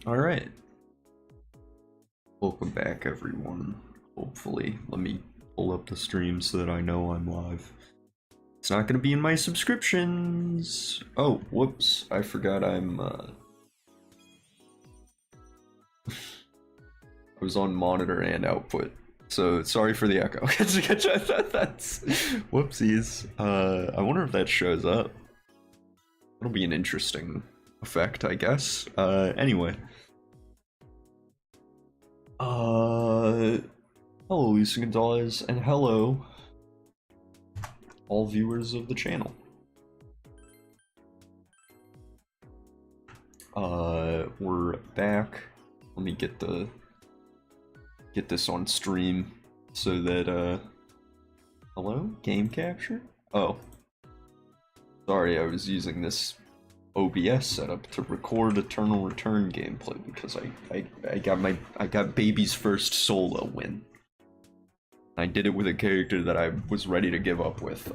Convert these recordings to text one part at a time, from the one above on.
Alright. Welcome back, everyone. Hopefully. Let me pull up the stream so that I know I'm live. It's not gonna be in my subscriptions! Oh, whoops. I forgot I'm, I was on monitor and output. So, sorry for the echo. That's... Whoopsies. I wonder if that shows up. It'll be an interesting effect, I guess. Anyway. Hello, Lisa Gonzalez, and hello, all viewers of the channel. We're back. Let me get this on stream so that, hello? Game capture? Oh. Sorry, I was using this OBS setup to record Eternal Return gameplay because I got baby's first solo win. I did it with a character that I was ready to give up with.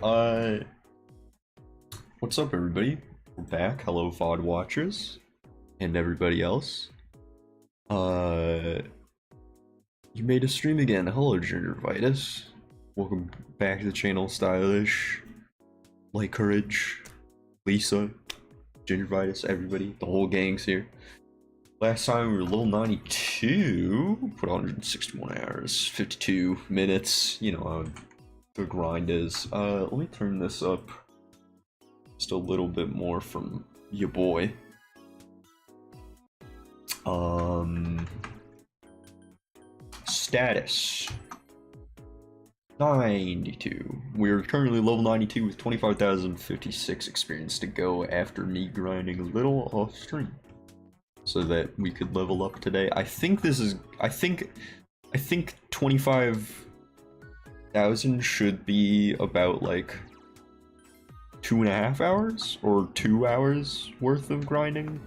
What's up, everybody? We're back. Hello, VOD watchers and everybody else. You made a stream again. Hello, Gingervitis. Welcome back to the channel, Stylish, Light Courage, Lisa, Gingervitis, everybody, the whole gang's here. Last time we were level 92, put 161 hours, 52 minutes, you know how the grind is. Let me turn this up just a little bit more from your boy. Status 92. We're currently level 92 with 25,056 experience to go after me grinding a little off stream so that we could level up today. I think 25,000 should be about like 2.5 hours or 2 hours worth of grinding,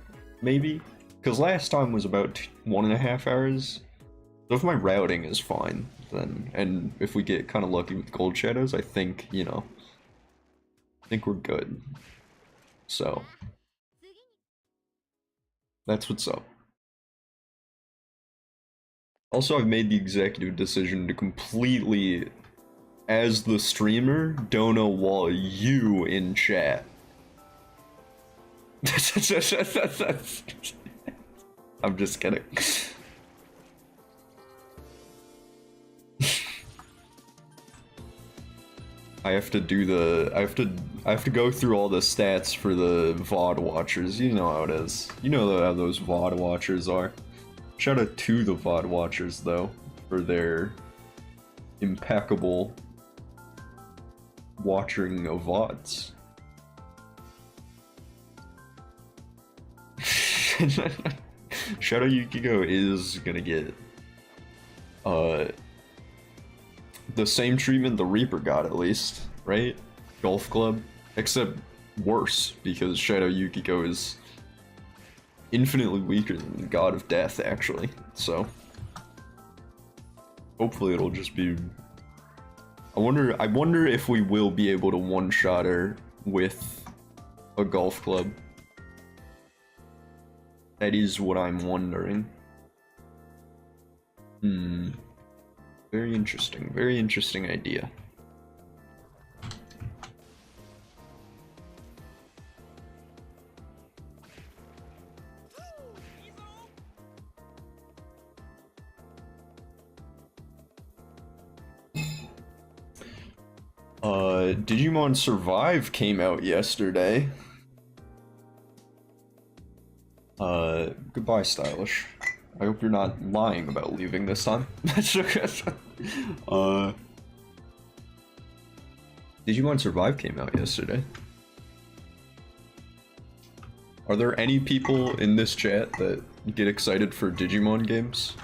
maybe, because last time was about 1.5 hours. So if my routing is fine, then, and if we get kind of lucky with gold shadows, I think, you know, I think we're good. So, that's what's up. Also, I've made the executive decision to completely, as the streamer, dono wall you in chat. I'm just kidding. I have to go through all the stats for the VOD watchers. You know how it is. You know how those VOD watchers are. Shout out to the VOD watchers though, for their impeccable watching of VODs. Shout out Yukiko is gonna get the same treatment the Reaper got, at least, right? Golf club, except worse, because Shadow Yukiko is infinitely weaker than the God of Death, actually. So hopefully it'll just be. I wonder if we will be able to one-shot her with a golf club. That is what I'm wondering. Very interesting idea. Digimon Survive came out yesterday. Goodbye, Stylish. I hope you're not lying about leaving this time. Digimon Survive came out yesterday. Are there any people in this chat that get excited for Digimon games?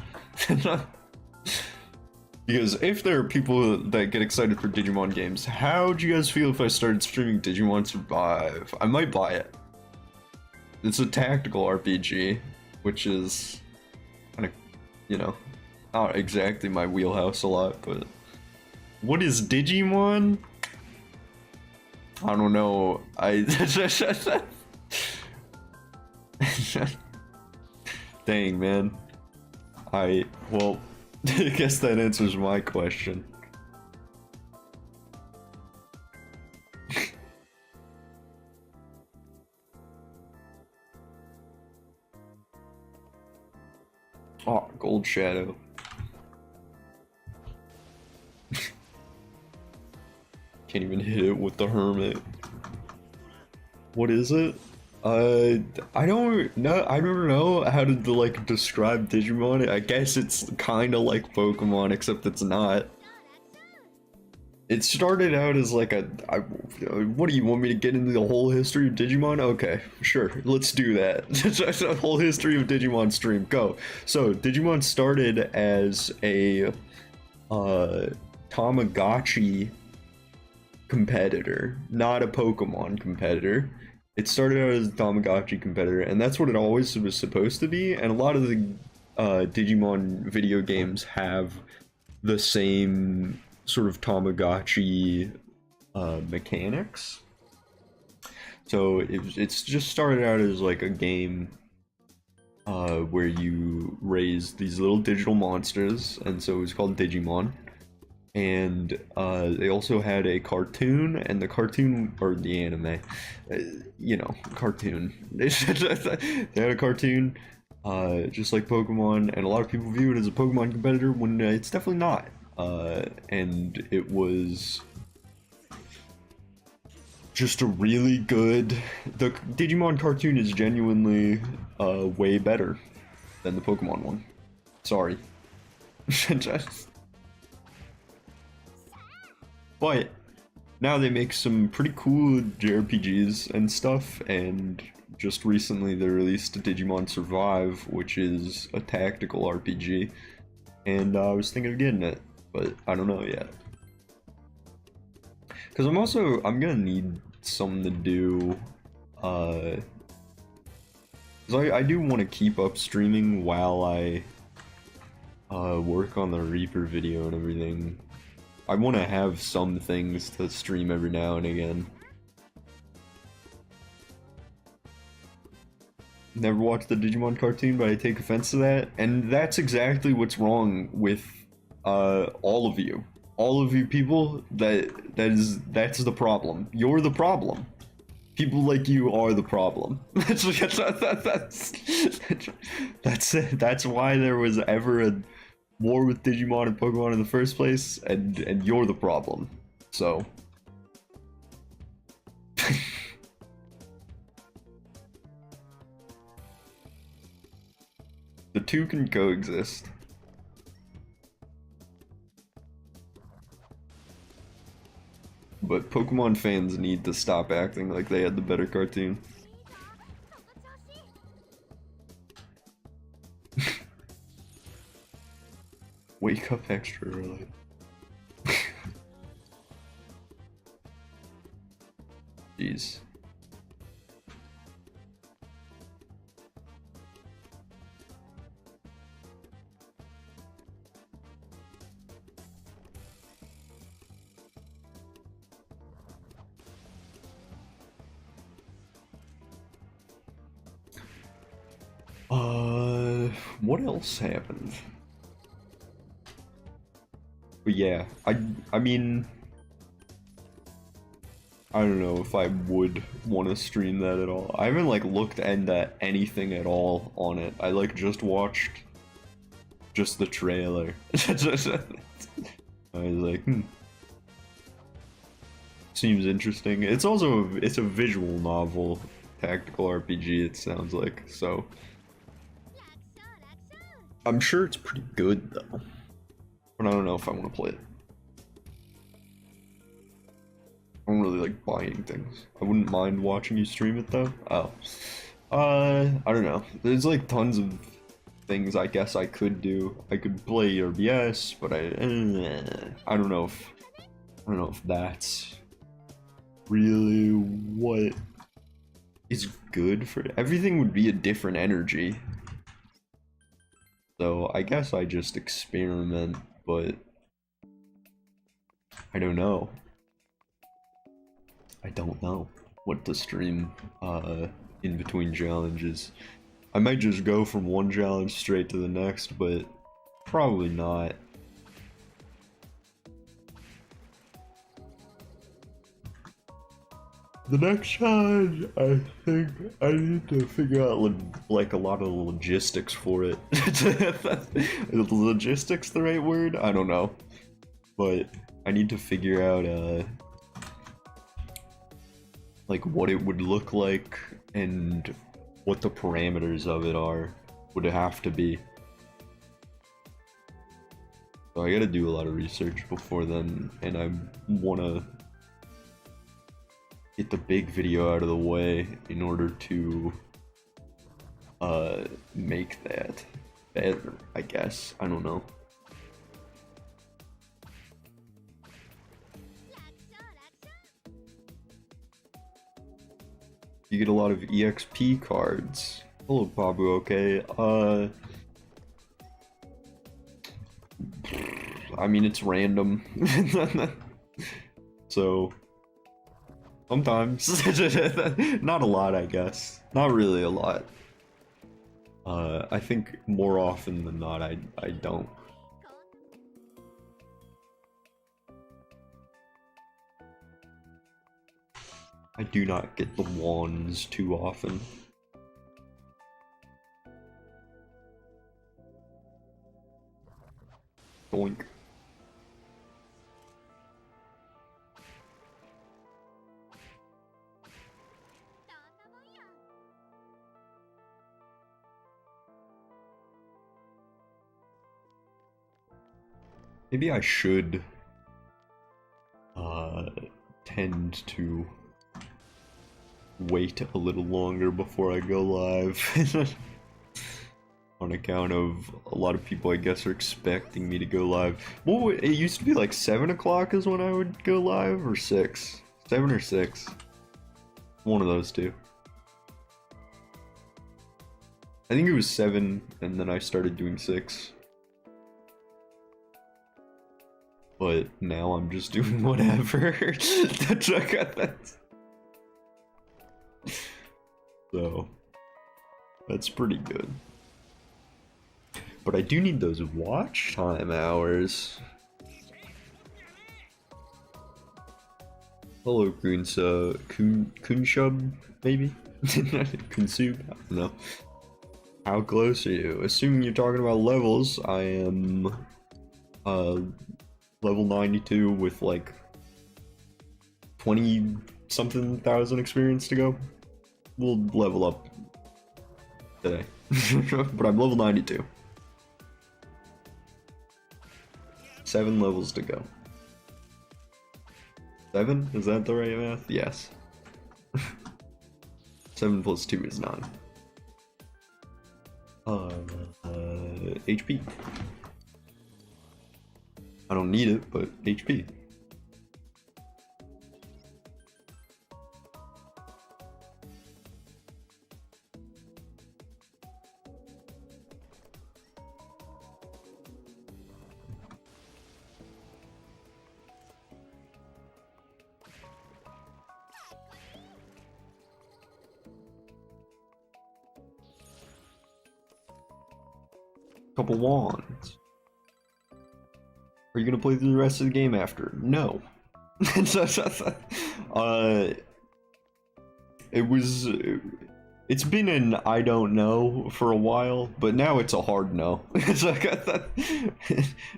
Because if there are people that get excited for Digimon games, how do you guys feel if I started streaming Digimon Survive? I might buy it. It's a tactical RPG, which is kind of, you know, not exactly my wheelhouse a lot, but what is Digimon? I don't know. Dang, man. Well, I guess that answers my question. Oh, Gold Shadow. Can't even hit it with the Hermit. What is it? I don't know. I don't know how to like describe Digimon. I guess it's kind of like Pokemon, except it's not. It started out as like what do you want me to get into the whole history of Digimon? Okay, sure, let's do that. The whole history of Digimon stream, go. So Digimon started as a Tamagotchi competitor, not a Pokemon competitor. It started out as a Tamagotchi competitor, and that's what it always was supposed to be. And a lot of the Digimon video games have the same sort of Tamagotchi mechanics. So it's just started out as like a game where you raise these little digital monsters, and so it was called Digimon. And they also had a cartoon, and the cartoon, or the anime, you know, cartoon. They had a cartoon, just like Pokemon, and a lot of people view it as a Pokemon competitor when it's definitely not. And it was just a really good. The Digimon cartoon is genuinely way better than the Pokemon one. Sorry. Just. But now they make some pretty cool JRPGs and stuff, and just recently they released Digimon Survive, which is a tactical RPG, and I was thinking of getting it, but I don't know yet. Because I'm gonna need something to do, because I do want to keep up streaming while I work on the Reaper video and everything. I want to have some things to stream every now and again. Never watched the Digimon cartoon, but I take offense to that. And that's exactly what's wrong with all of you. All of you people, that's the problem. You're the problem. People like you are the problem. That's it. That's why there was ever a war with Digimon and Pokemon in the first place, and you're the problem. So the two can coexist. But Pokemon fans need to stop acting like they had the better cartoon. Wake up extra early. Jeez. What else happened? But yeah, I mean, I don't know if I would want to stream that at all. I haven't like looked into anything at all on it. I like just watched just the trailer. I was like, seems interesting. It's also it's a visual novel, tactical RPG. It sounds like, so I'm sure it's pretty good though. But I don't know if I want to play it. I don't really like buying things. I wouldn't mind watching you stream it though. Oh. I don't know. There's like tons of things I guess I could do. I could play RBS, but I don't know if that's really what is good for it. Everything would be a different energy. So I guess I just experiment, but I don't know. I don't know what to stream in between challenges. I might just go from one challenge straight to the next, but probably not. The next challenge, I think I need to figure out like a lot of the logistics for it. Is logistics the right word? I don't know, but I need to figure out like what it would look like and what the parameters of it would have to be. So I gotta do a lot of research before then, and I wanna get the big video out of the way in order to make that better, I guess. I don't know. You get a lot of EXP cards. Hello, Pabu, okay. I mean, it's random. So, sometimes. Not a lot, I guess. Not really a lot. I think more often than not, I don't. I do not get the wands too often. Doink. Maybe I should tend to wait a little longer before I go live. On account of a lot of people, I guess, are expecting me to go live. Well, it used to be like 7 o'clock is when I would go live, or 6? 7 or 6. One of those two. I think it was 7, and then I started doing 6. But now I'm just doing whatever. So, that's pretty good. But I do need those watch time hours. Hello, Kunshub, maybe? Kunsub? I don't know. How close are you? Assuming you're talking about levels, I am level 92 with like 20-something thousand experience to go. We'll level up today. But I'm level 92. 7 levels to go. 7? Is that the right math? Yes. 7 plus 2 is 9. HP. I don't need it, but HP. Couple wands. Are you gonna play through the rest of the game after? No. It's been an I don't know for a while, but now it's a hard no. It's like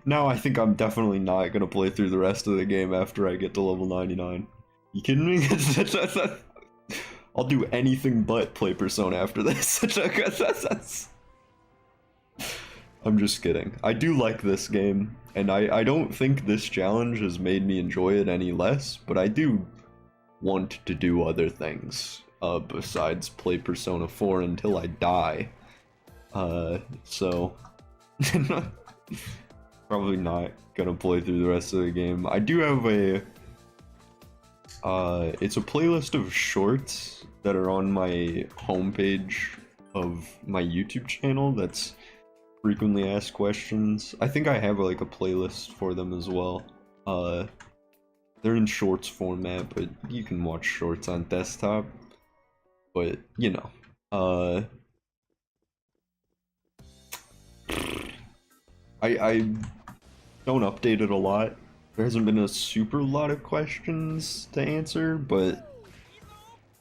now I think I'm definitely not gonna play through the rest of the game after I get to level 99. You kidding me? I'll do anything but play Persona after this. I'm just kidding. I do like this game, and I don't think this challenge has made me enjoy it any less, but I do want to do other things besides play Persona 4 until I die. So probably not gonna play through the rest of the game. I do have it's a playlist of shorts that are on my homepage of my YouTube channel that's frequently asked questions. I think I have like a playlist for them as well. They're in shorts format, but you can watch shorts on desktop. But you know, I don't update it a lot. There hasn't been a super lot of questions to answer, but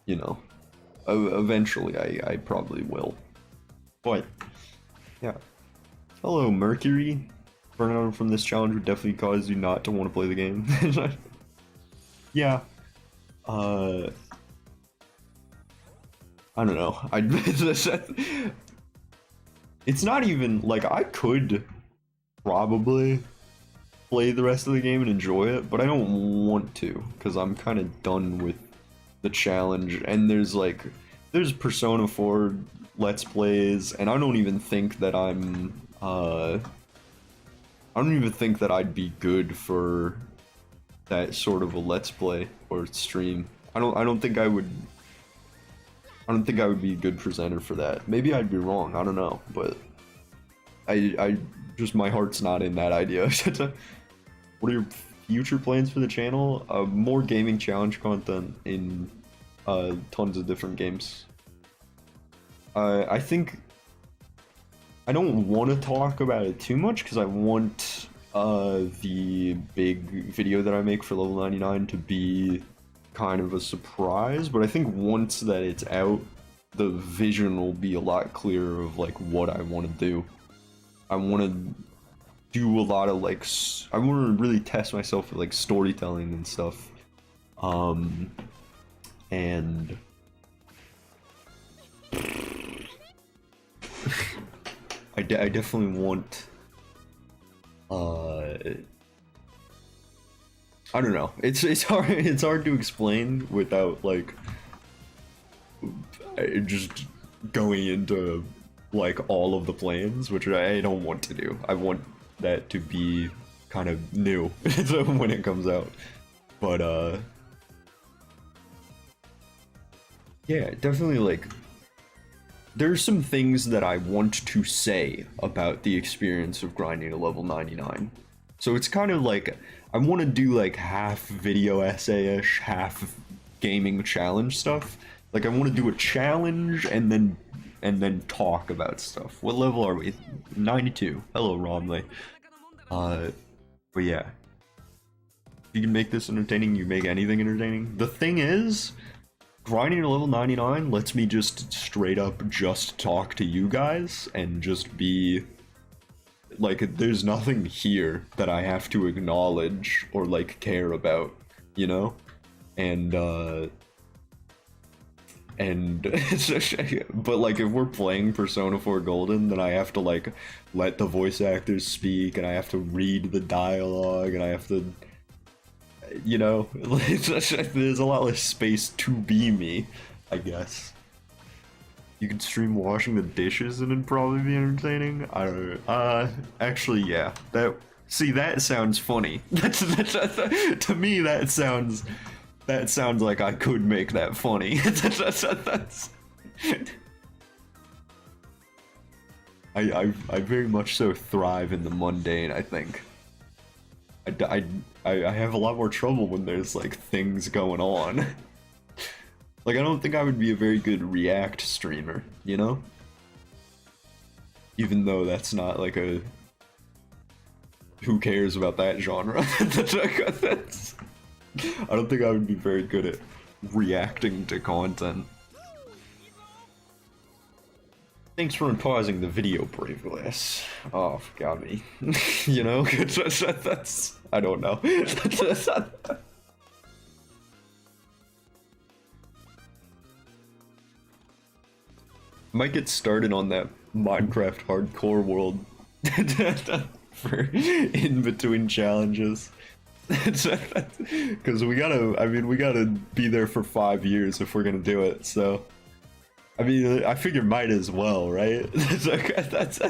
you know, eventually I probably will. But yeah. Hello, Mercury. Burnout from this challenge would definitely cause you not to want to play the game. Yeah. I don't know. It's not even like I could probably play the rest of the game and enjoy it, but I don't want to because I'm kind of done with the challenge. And there's Persona 4 Let's Plays, and I don't even think that I don't even think that I'd be good for that sort of a Let's Play or stream. I don't think I would be a good presenter for that. Maybe I'd be wrong, I don't know, but I just, my heart's not in that idea. What are your future plans for the channel? More gaming challenge content in tons of different games. I think I don't want to talk about it too much because I want the big video that I make for level 99 to be kind of a surprise, but I think once that it's out, the vision will be a lot clearer of like what I want to do. I want to do a lot of like I want to really test myself with like storytelling and stuff. And I definitely want I don't know. It's hard to explain without like just going into like all of the plans, which I don't want to do. I want that to be kind of new when it comes out. But yeah, definitely like there's some things that I want to say about the experience of grinding to level 99. So it's kind of like I want to do like half video essay-ish, half gaming challenge stuff. Like I want to do a challenge and then talk about stuff. What level are we? 92. Hello, Romley. But yeah. If you can make this entertaining, you make anything entertaining. The thing is, grinding to level 99 lets me just straight up just talk to you guys and just be like, there's nothing here that I have to acknowledge or like care about, you know? And but like if we're playing Persona 4 Golden, then I have to like let the voice actors speak and I have to read the dialogue and I have to, you know, there's a lot less space to be me, I guess. You could stream washing the dishes and it'd probably be entertaining. I don't know. Actually, yeah. That sounds funny. To me, that sounds like I could make that funny. I very much so thrive in the mundane, I think. I have a lot more trouble when there's like things going on. Like I don't think I would be a very good React streamer, you know? Even though that's not like a who cares about that genre. I don't think I would be very good at reacting to content. Thanks for pausing the video, Brave Glass. Oh, got me. You know? That's... I don't know. Might get started on that Minecraft hardcore world for in between challenges. Because we gotta be there for 5 years if we're gonna do it, so I mean, I figure might as well, right? That's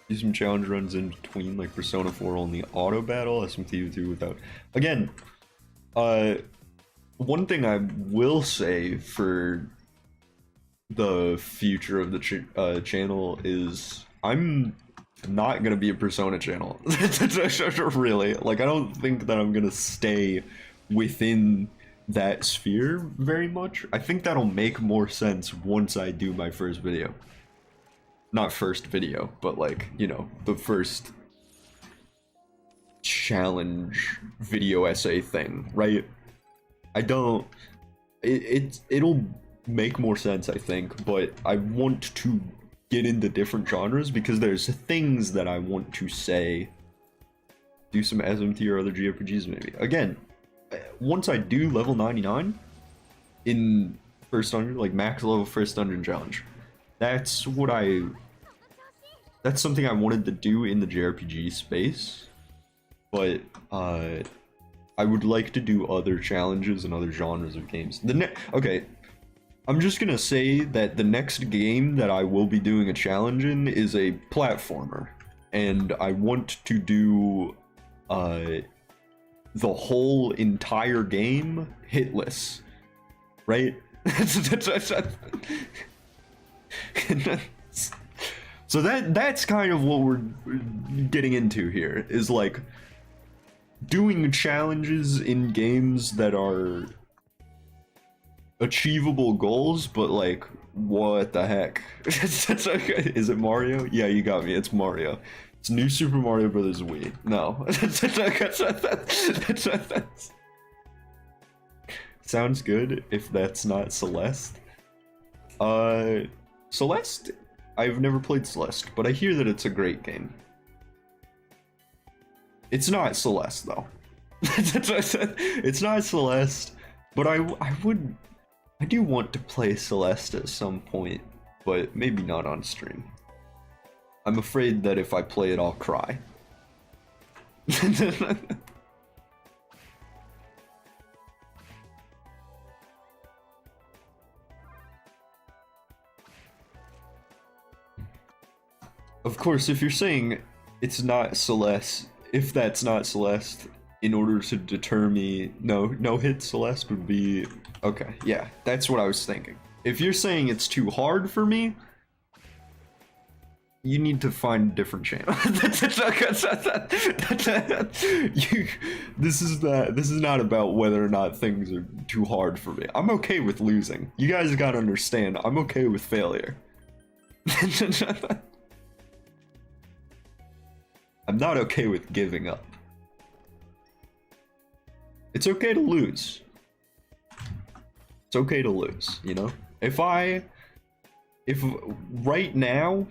do some challenge runs in between, like Persona 4 only auto battle, SMT2 without. Again, one thing I will say for the future of the channel is I'm not gonna be a Persona channel. Really, like I don't think that I'm gonna stay within that sphere very much. I think that'll make more sense once I do my first video. Not first video, but like, you know, the first challenge video essay thing, right? I don't... It'll make more sense, I think, but I want to get into different genres because there's things that I want to say. Do some SMT or other JRPGs maybe. Again, once I do level 99 in first dungeon, like max level first dungeon challenge, that's something I wanted to do in the JRPG space, but I would like to do other challenges and other genres of games. Okay, I'm just gonna say that the next game that I will be doing a challenge in is a platformer, and I want to do the whole entire game hitless, right? So that's kind of what we're getting into here, is like doing challenges in games that are achievable goals, but like, what the heck? Is it Mario? Yeah, you got me, it's Mario. It's New Super Mario Brothers Wii. No. Sounds good if that's not Celeste. Celeste? I've never played Celeste, but I hear that it's a great game. It's not Celeste, though. It's not Celeste, but I do want to play Celeste at some point, but maybe not on stream. I'm afraid that if I play it, I'll cry. Of course, if you're saying it's not Celeste, if that's not Celeste, in order to deter me, no hit Celeste would be... Okay, yeah, that's what I was thinking. If you're saying it's too hard for me, you need to find a different channel. This is not about whether or not things are too hard for me. I'm okay with losing. You guys gotta understand, I'm okay with failure. I'm not okay with giving up. It's okay to lose. It's okay to lose, you know? If right now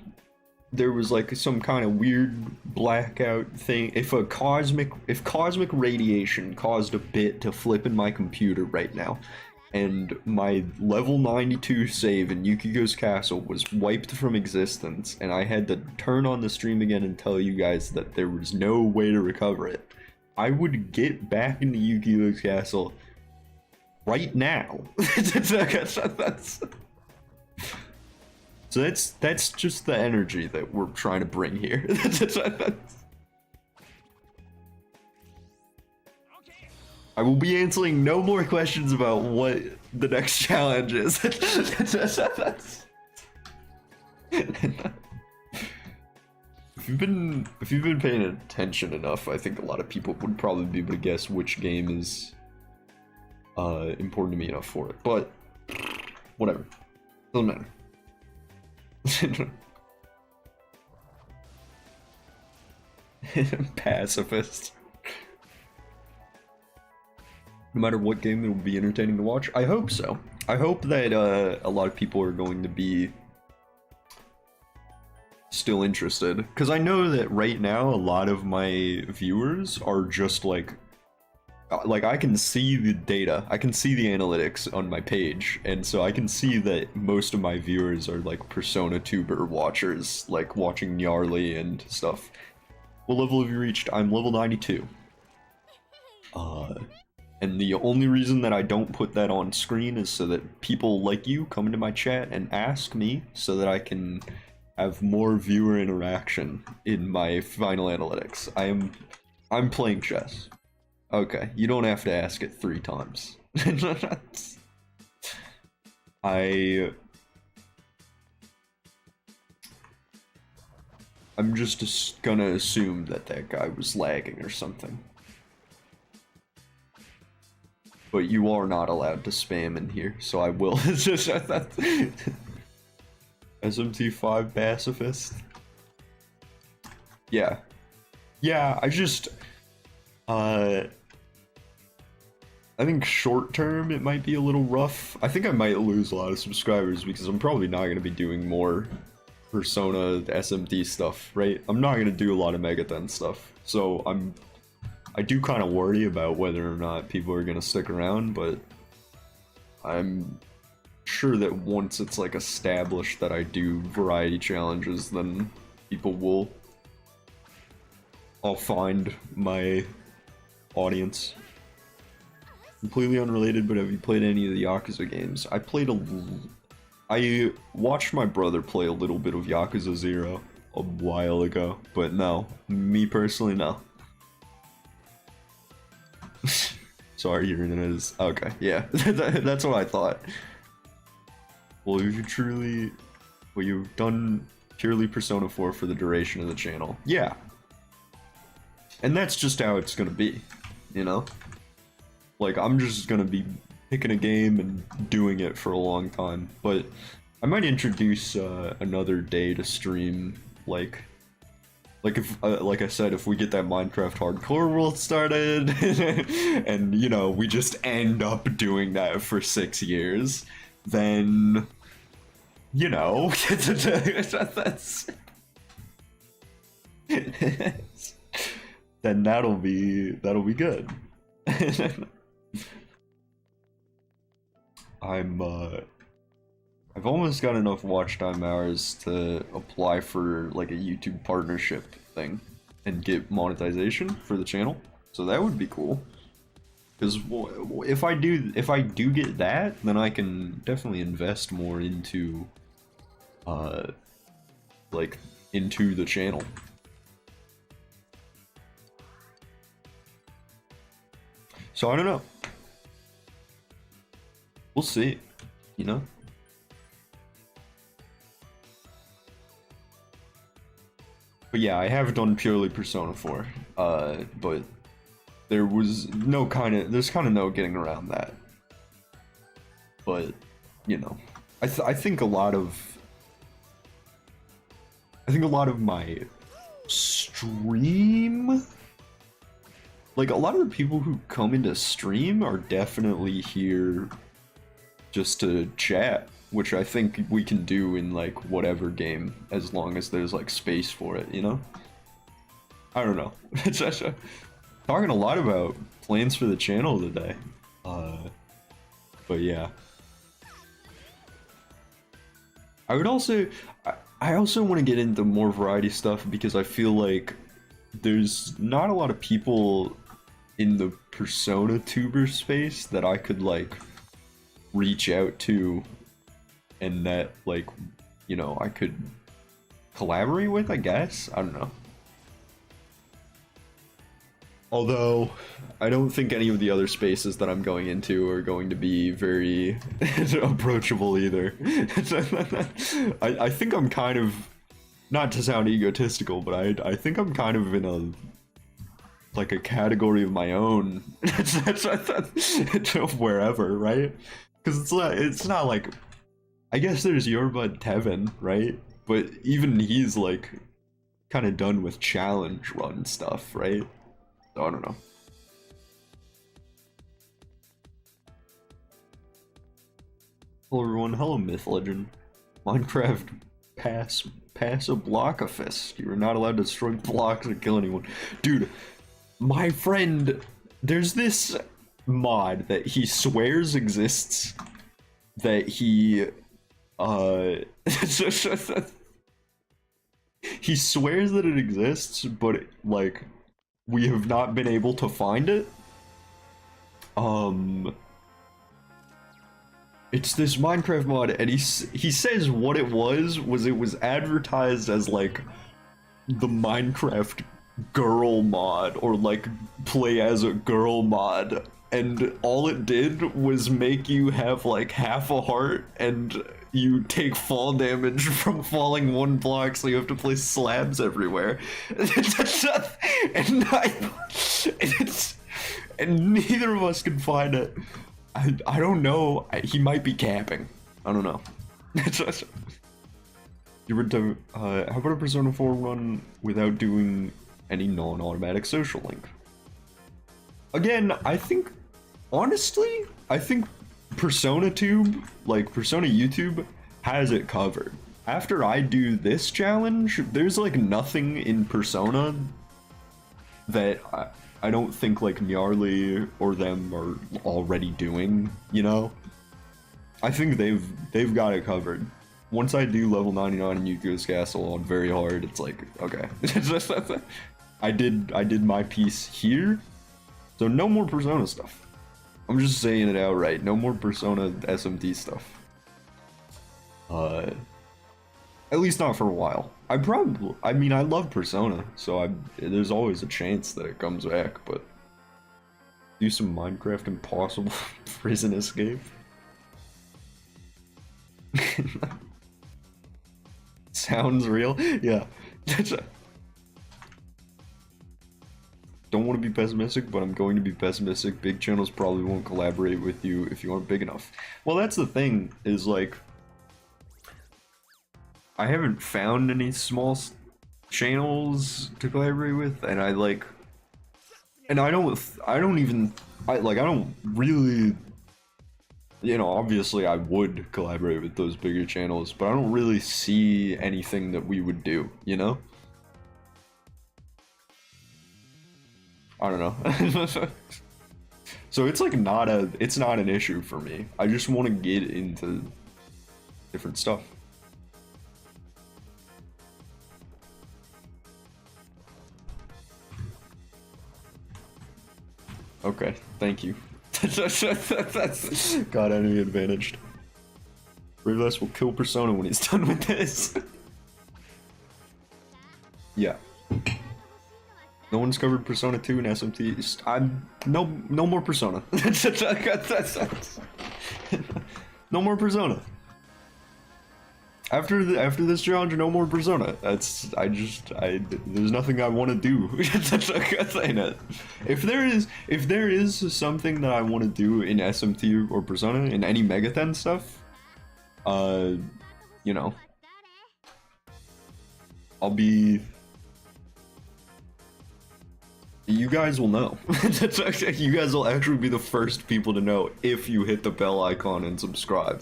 there was like some kind of weird blackout thing, if cosmic radiation caused a bit to flip in my computer right now, and my level 92 save in Yukiko's castle was wiped from existence, and I had to turn on the stream again and tell you guys that there was no way to recover it, I would get back into Yukiko's castle right now. So that's just the energy that we're trying to bring here. I will be answering no more questions about what the next challenge is. If you've been paying attention enough, I think a lot of people would probably be able to guess which game is important to me enough for it. But whatever, doesn't matter. Pacifist. No matter what game, it will be entertaining to watch. I hope so. I hope that a lot of people are going to be still interested, because I know that right now a lot of my viewers are just like I can see the data, I can see the analytics on my page, and so I can see that most of my viewers are like Persona tuber watchers, like watching Gnarly and stuff. What level have you reached? I'm level 92. And the only reason that I don't put that on screen is so that people like you come into my chat and ask me, so that I can have more viewer interaction in my final analytics. I'm playing chess. Okay, you don't have to ask it 3 times. I'm just gonna assume that that guy was lagging or something. but you are not allowed to spam in here, so I will. SMT5 pacifist. Yeah. Yeah, I think short term it might be a little rough. I think I might lose a lot of subscribers because I'm probably not going to be doing more Persona SMT stuff, right? I'm not going to do a lot of Megaten stuff. So I do kind of worry about whether or not people are going to stick around, but I'm sure that once it's like established that I do variety challenges, then people will. I'll find my audience. Completely unrelated, but have you played any of the Yakuza games? I watched my brother play a little bit of Yakuza 0 a while ago, but no, me personally, no. Sorry, your internet is okay. Yeah, that's what I thought. Well, you've done purely Persona 4 for the duration of the channel. Yeah, and that's just how it's gonna be, you know. Like, I'm just gonna be picking a game and doing it for a long time, but I might introduce another day to stream, like if, like I said, if we get that Minecraft hardcore world started, and, you know, we just end up doing that for 6 years, then, you know, that's... then that'll be good. I've almost got enough watch time hours to apply for like a YouTube partnership thing and get monetization for the channel, so that would be cool. Because if I do get that, then I can definitely invest more into like into the channel. So I don't know. We'll see, you know? But yeah, I have done purely Persona 4, but there's kind of no getting around that. But, you know, I think a lot of my stream, like, a lot of the people who come into stream are definitely here just to chat, which I think we can do in like whatever game as long as there's like space for it, you know? I don't know. Talking a lot about plans for the channel today. But yeah. I also want to get into more variety stuff because I feel like there's not a lot of people in the Persona tuber space that I could like reach out to and that, like, you know, I could collaborate with, I guess. I don't know. Although I don't think any of the other spaces that I'm going into are going to be very approachable either. I think I'm kind of, not to sound egotistical, but I think I'm kind of in a like a category of my own wherever, right? Because it's not like, I guess there's your bud Tevin, right? But even he's like kind of done with challenge run stuff, right? So I don't know. Hello everyone, hello Myth Legend. Minecraft pass a block a fist. You are not allowed to destroy blocks or kill anyone. Dude, my friend, there's this mod that he swears exists that he he swears that it exists, but like we have not been able to find it. It's this Minecraft mod, and he says what it was advertised as like the Minecraft girl mod, or like play as a girl mod, and all it did was make you have like half a heart and you take fall damage from falling one block, so you have to place slabs everywhere. And neither of us can find it. I don't know. He might be camping. I don't know. You were to, how about a Persona 4 run without doing any non-automatic social link? Again, I think, honestly, I think Persona Tube, like Persona YouTube, has it covered. After I do this challenge, there's like nothing in Persona that I don't think like Gnarly or them are already doing, you know? I think they've got it covered. Once I do level 99 in Yukiko's Castle on very hard, it's like, okay. I did my piece here, so no more Persona stuff. I'm just saying it outright, no more Persona SMT stuff. At least not for a while. I mean, I love Persona, so there's always a chance that it comes back, but do some Minecraft Impossible prison escape. Sounds real? Yeah. Don't want to be pessimistic, but I'm going to be pessimistic. Big channels probably won't collaborate with you if you aren't big enough. Well, that's the thing, is like, I haven't found any small channels to collaborate with, and I don't really, you know, obviously I would collaborate with those bigger channels, but I don't really see anything that we would do, you know? I don't know. So it's like it's not an issue for me. I just want to get into different stuff. Okay, thank you. Got enemy advantaged. Reverse will kill Persona when he's done with this. Yeah. No one's covered Persona 2 and SMT. No more Persona. No more Persona. After this challenge, no more Persona. There's nothing I want to do. If there is something that I want to do in SMT or Persona, in any Megaten stuff, you know, I'll be. You guys will know. You guys will actually be the first people to know if you hit the bell icon and subscribe.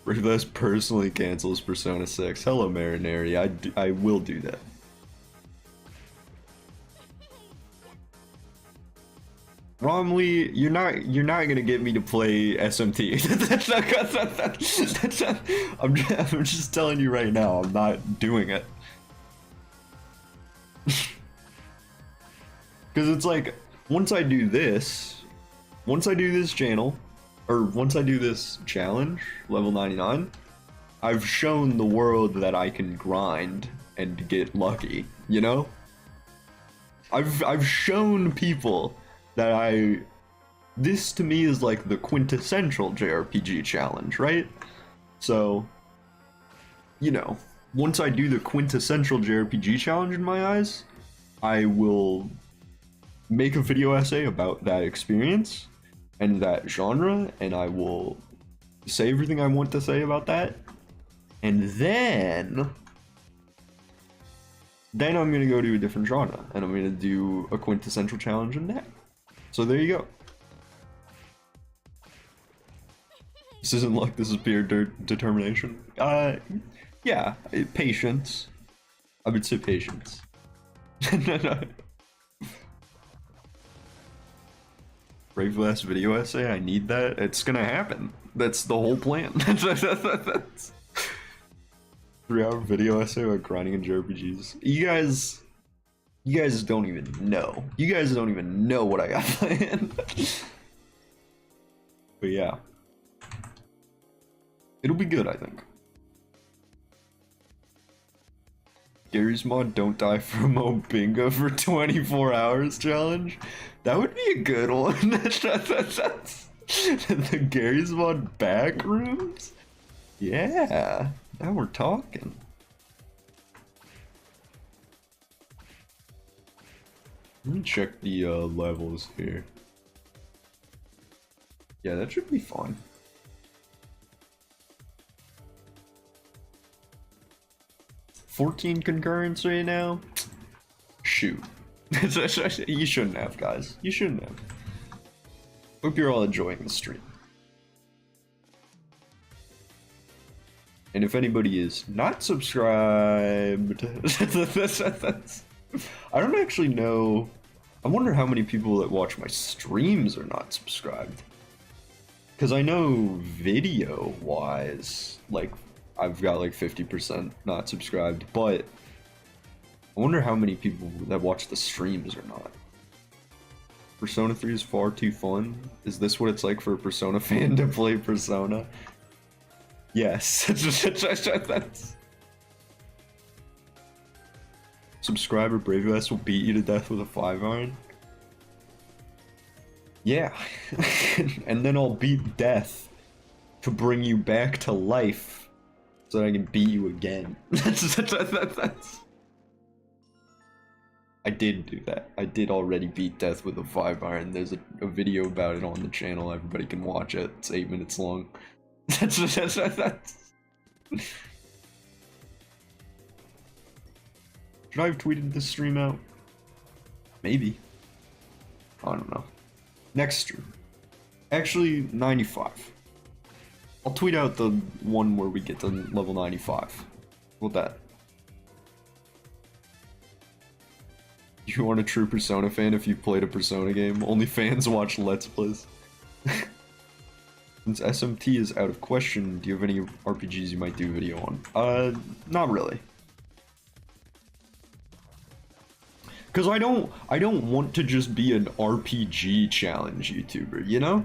Reverse personally cancels Persona 6. Hello, Marinari. I will do that. Romley, you're not gonna get me to play SMT. I'm just telling you right now, I'm not doing it. Because it's like, once I do this channel, or once I do this challenge, level 99, I've shown the world that I can grind and get lucky, you know? I've shown people that this to me is like the quintessential JRPG challenge, right? So, you know, once I do the quintessential JRPG challenge in my eyes, I will make a video essay about that experience and that genre, and I will say everything I want to say about that, and then I'm gonna go to a different genre, and I'm gonna do a quintessential challenge in that. So there you go. This isn't luck, this is pure determination. Yeah, patience. I would say patience. No. Brave last video essay, I need that. It's gonna happen. That's the whole plan. 3-hour video essay about grinding in JRPGs. You guys don't even know. You guys don't even know what I got planned. But yeah. It'll be good, I think. Gary's mod, don't die from Obinga for 24 hours challenge. That would be a good one. The Gary's mod back rooms? Yeah, now we're talking. Let me check the levels here. Yeah, that should be fun. $14 concurrents right now? Shoot. You shouldn't have, guys. You shouldn't have. Hope you're all enjoying the stream. And if anybody is not subscribed, I don't actually know. I wonder how many people that watch my streams are not subscribed. Because I know video-wise, like, I've got like 50% not subscribed, but I wonder how many people that watch the streams are not. Persona 3 is far too fun. Is this what it's like for a Persona fan to play Persona? Yes. That's... Subscriber BraveUS will beat you to death with a 5-iron? Yeah. And then I'll beat death to bring you back to life so that I can beat you again. That's... I did do that. I did already beat death with a 5-iron. There's a video about it on the channel. Everybody can watch it. It's 8 minutes long. Should I have tweeted this stream out? Maybe. I don't know. Next stream. Actually, 95. I'll tweet out the one where we get to level 95. With that. You aren't a true Persona fan if you've played a Persona game. Only fans watch Let's Plays. Since SMT is out of question, do you have any RPGs you might do a video on? Not really. Cause I don't want to just be an RPG challenge YouTuber, you know?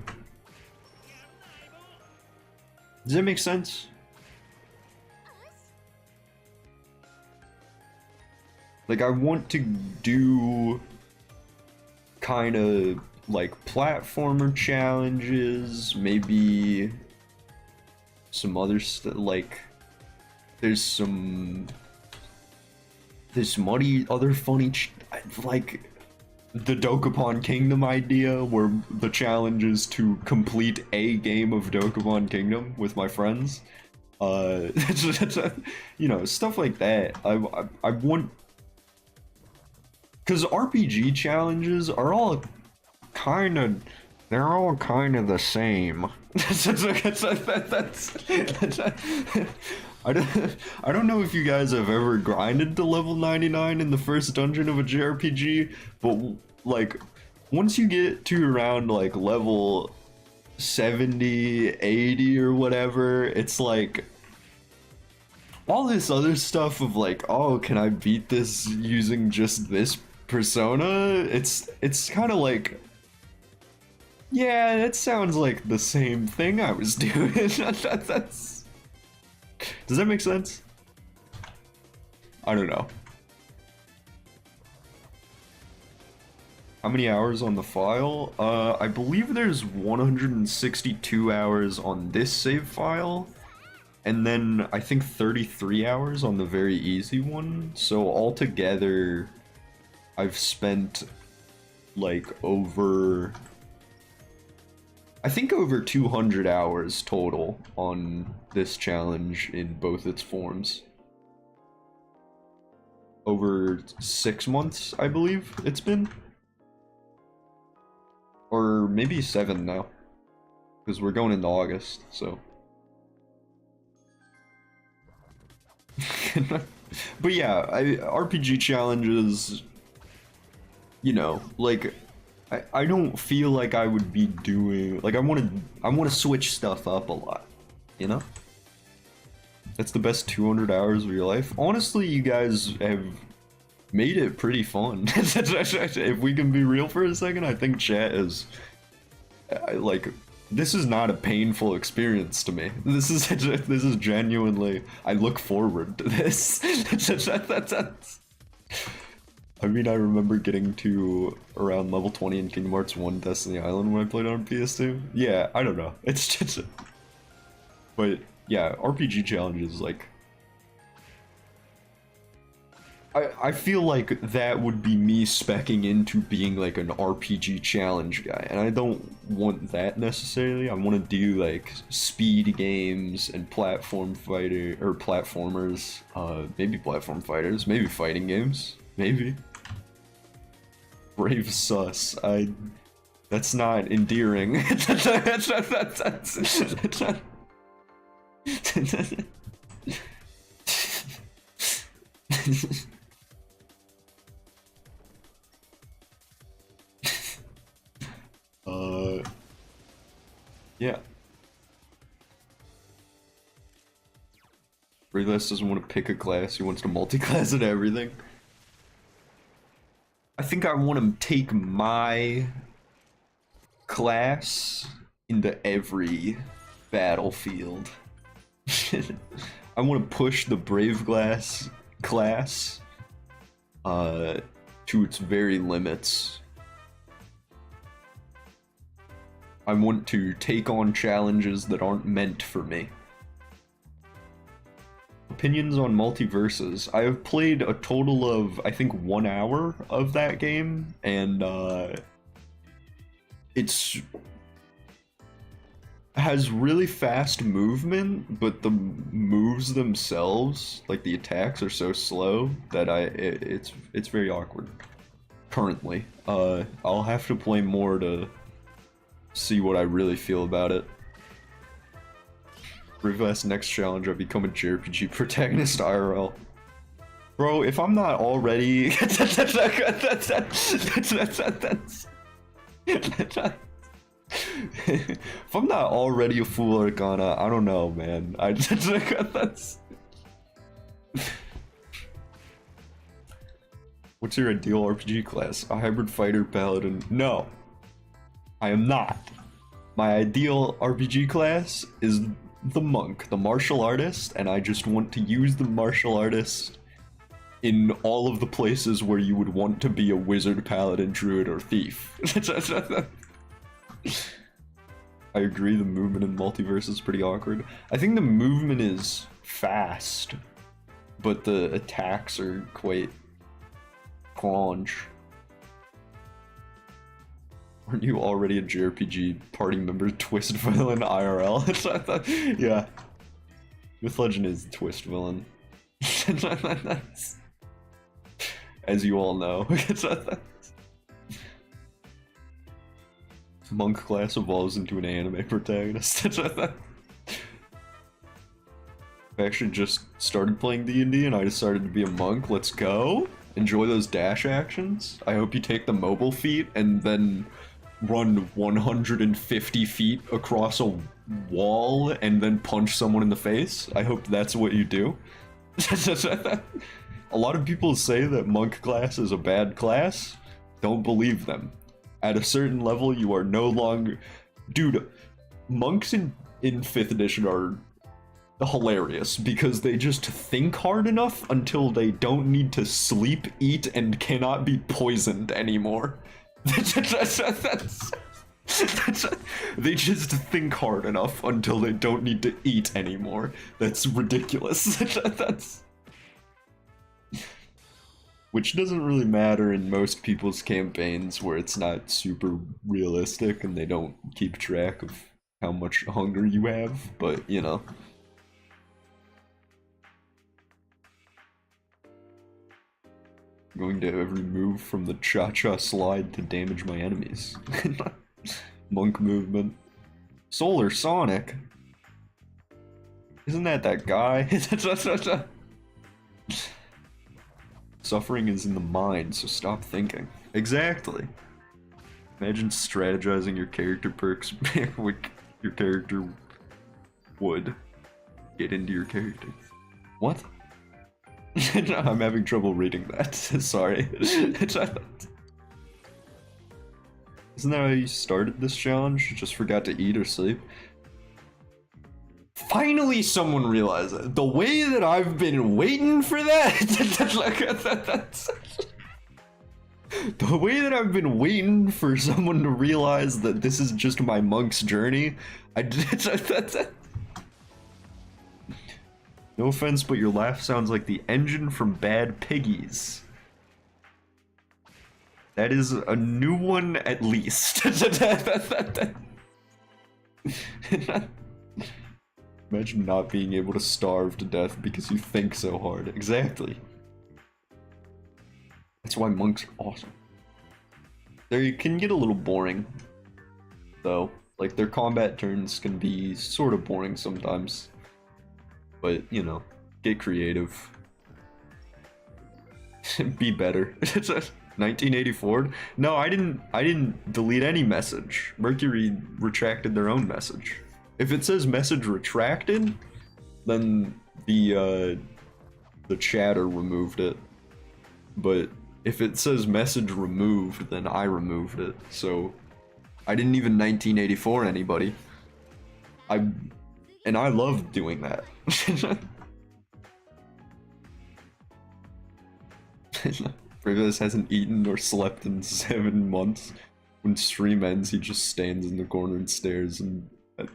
Does that make sense? Like, I want to do kind of like platformer challenges, maybe some other stuff. Like, there's some other funny like the Dokapon Kingdom idea, where the challenge is to complete a game of Dokapon Kingdom with my friends. You know, stuff like that. I want. Because RPG challenges are all kind of, they're all kind of the same. I don't know if you guys have ever grinded to level 99 in the first dungeon of a JRPG, but like, once you get to around like level 70, 80 or whatever, it's like, all this other stuff of like, oh, can I beat this using just this persona? It's kind of like, yeah, that sounds like the same thing I was doing. That's... Does that make sense? I don't know. How many hours on the file? I believe there's 162 hours on this save file, and then I think 33 hours on the very easy one. So altogether, I've spent like over, I think over 200 hours total on this challenge in both its forms. Over 6 months, I believe it's been. Or maybe 7 now. Because we're going into August, so. But yeah, RPG challenges, you know, like, I don't feel like I would be doing, like, I want to switch stuff up a lot, you know? That's the best 200 hours of your life. Honestly, you guys have made it pretty fun. If we can be real for a second, I think chat is, like, this is not a painful experience to me. This is genuinely, I look forward to this. I mean, I remember getting to around level 20 in Kingdom Hearts 1 Destiny Island when I played on PS2. Yeah, I don't know. It's just... But, yeah, RPG challenges, like... I feel like that would be me specking into being like an RPG challenge guy, and I don't want that necessarily. I want to do like speed games and platform fighter or platformers, maybe platform fighters, maybe fighting games, maybe. Brave sus. That's not endearing. That's not. Yeah. Raylas doesn't want to pick a class, he wants to multi-class at everything. I think I want to take my class into every battlefield. I want to push the Brave class to its very limits. I want to take on challenges that aren't meant for me. Opinions on Multiverses. I have played a total of, I think, 1 hour of that game, and it's has really fast movement, but the moves themselves, like the attacks, are so slow that it's very awkward. Currently, I'll have to play more to see what I really feel about it. Reverse next challenge, I become a JRPG protagonist IRL. Bro, if I'm not already if I'm not already a fool Arcana, I don't know, man. That's What's your ideal RPG class? A hybrid fighter paladin? No. I am not. My ideal RPG class is the monk, the martial artist, and I just want to use the martial artist in all of the places where you would want to be a wizard, paladin, druid, or thief. I agree, the movement in Multiverse is pretty awkward. I think the movement is fast, but the attacks are quite cronch. Aren't you already a JRPG party member, Twist Villain IRL? Yeah. Myth Legend is Twist Villain. As you all know. Monk class evolves into an anime protagonist. I actually just started playing D&D and I decided to be a monk. Let's go. Enjoy those dash actions. I hope you take the mobile feat and then run 150 feet across a wall and then punch someone in the face. I hope that's what you do. A lot of people say that monk class is a bad class. Don't believe them. At a certain level, you are no longer... Dude, monks in 5th edition are hilarious because they just think hard enough until they don't need to sleep, eat, and cannot be poisoned anymore. They just think hard enough until they don't need to eat anymore. That's ridiculous. Which doesn't really matter in most people's campaigns where it's not super realistic and they don't keep track of how much hunger you have, but you know. Going to every move from the cha-cha slide to damage my enemies. Monk movement. Solar Sonic? Isn't that guy? Suffering is in the mind, so stop thinking. Exactly. Imagine strategizing your character perks what your character would get into your character. What? I'm having trouble reading that. Sorry. Isn't that how you started this challenge? Just forgot to eat or sleep? Finally someone realized it. The way that I've been waiting for that. The way that I've been waiting for someone to realize that this is just my monk's journey. No offense, but your laugh sounds like the engine from Bad Piggies. That is a new one at least. Imagine not being able to starve to death because you think so hard. Exactly. That's why monks are awesome. They can get a little boring, though. Like, their combat turns can be sort of boring sometimes. But, you know, get creative. Be better. 1984? No, I didn't delete any message. Mercury retracted their own message. If it says message retracted, then the chatter removed it. But if it says message removed, then I removed it. So I didn't even 1984 anybody. And I love doing that. Frivolous hasn't eaten or slept in 7 months. When stream ends, he just stands in the corner and stares at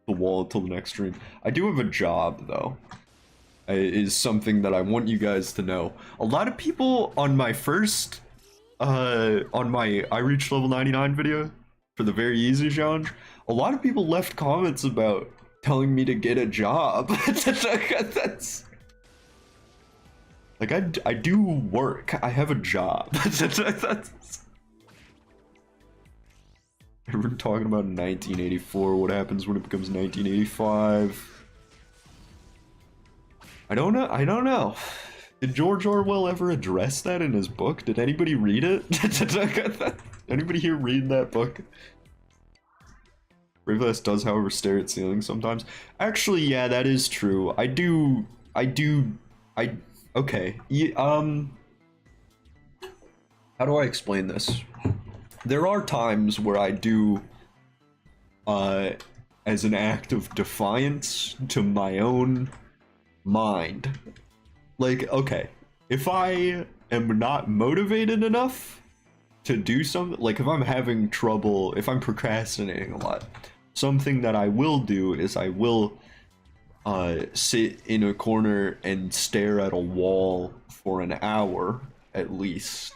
the wall until the next stream. I do have a job, though. Is something that I want you guys to know. A lot of people on my first, on my I reached level 99 video for the very easy challenge, a lot of people left comments about telling me to get a job. That's like I do work. I have a job. Everyone talking about 1984. What happens when it becomes 1985? I don't know. Did George Orwell ever address that in his book? Did anybody read it? Anybody here read that book? Raveless does, however, stare at ceilings sometimes. Actually, yeah, that is true. Okay. How do I explain this? There are times where I do, as an act of defiance to my own mind. Like, okay, if I am not motivated enough to do something, like if I'm having trouble, if I'm procrastinating a lot, something that I will do is I will sit in a corner and stare at a wall for an hour at least,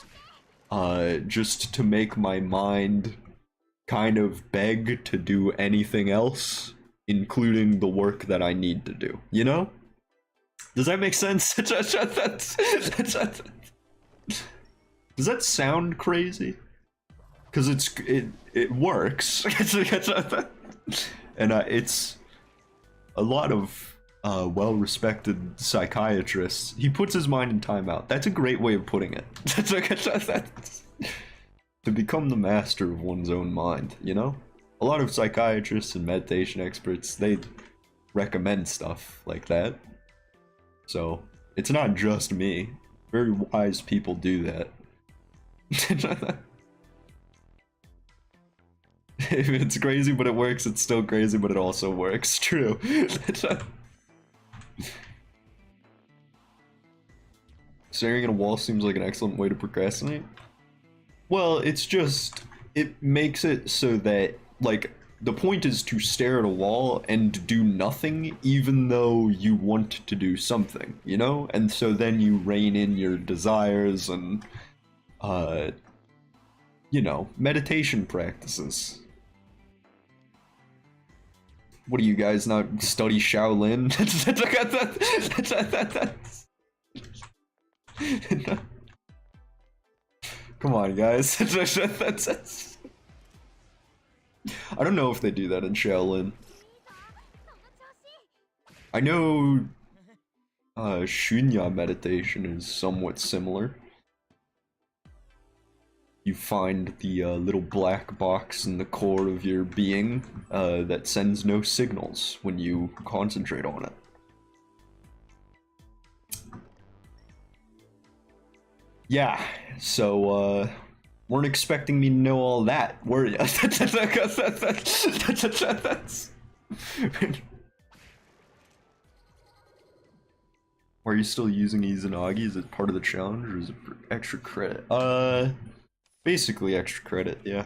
just to make my mind kind of beg to do anything else, including the work that I need to do, you know? Does that make sense? Does that sound crazy? Because it works. And it's a lot of well-respected psychiatrists. He puts his mind in timeout. That's a great way of putting it. To become the master of one's own mind, you know? A lot of psychiatrists and meditation experts, they recommend stuff like that. So, it's not just me. Very wise people do that. If it's crazy but it works, it's still crazy but it also works. True. Staring at a wall seems like an excellent way to procrastinate. Well, it's just, it makes it so that, like, the point is to stare at a wall and do nothing even though you want to do something, you know? And so then you rein in your desires and, you know, meditation practices. What do you guys not study Shaolin? Come on, guys. I don't know if they do that in Shaolin. I know Shunya meditation is somewhat similar. You find the little black box in the core of your being that sends no signals when you concentrate on it. Yeah, so weren't expecting me to know all that, were you? Are you still using Izanagi? Is it part of the challenge or is it for extra credit? Basically extra credit, yeah.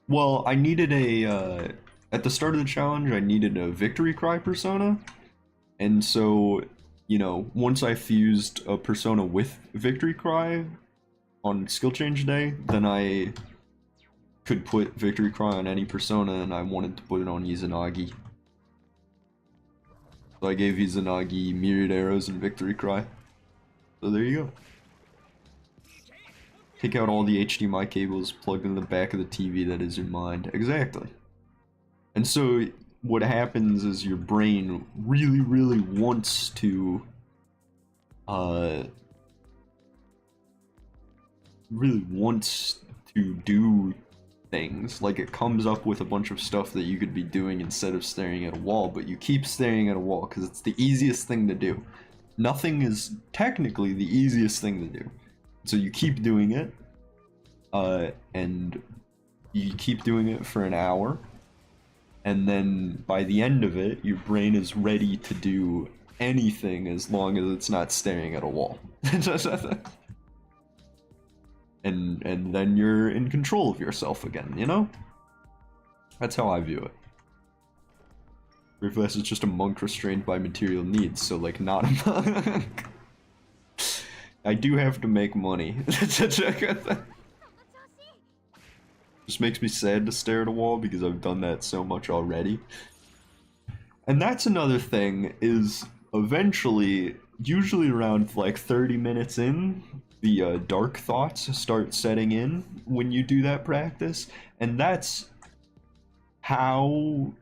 Well, I needed a at the start of the challenge, I needed a victory cry persona, and so, you know, once I fused a persona with victory cry on skill change day, then I could put victory cry on any persona, and I wanted to put it on Izanagi. So I gave Izanagi myriad arrows and victory cry. So there you go. Take out all the HDMI cables plugged in the back of the TV that is your mind. Exactly. And so what happens is your brain really, really wants to do things. Like, it comes up with a bunch of stuff that you could be doing instead of staring at a wall, but you keep staring at a wall because it's the easiest thing to do. Nothing is technically the easiest thing to do. So you keep doing it, and you keep doing it for an hour, and then by the end of it, your brain is ready to do anything as long as it's not staring at a wall. and then you're in control of yourself again, you know? That's how I view it. Brave is just a monk restrained by material needs, so like not a monk. I do have to make money. Just makes me sad to stare at a wall because I've done that so much already. And that's another thing, is eventually, usually around like 30 minutes in, the dark thoughts start setting in when you do that practice, and that's how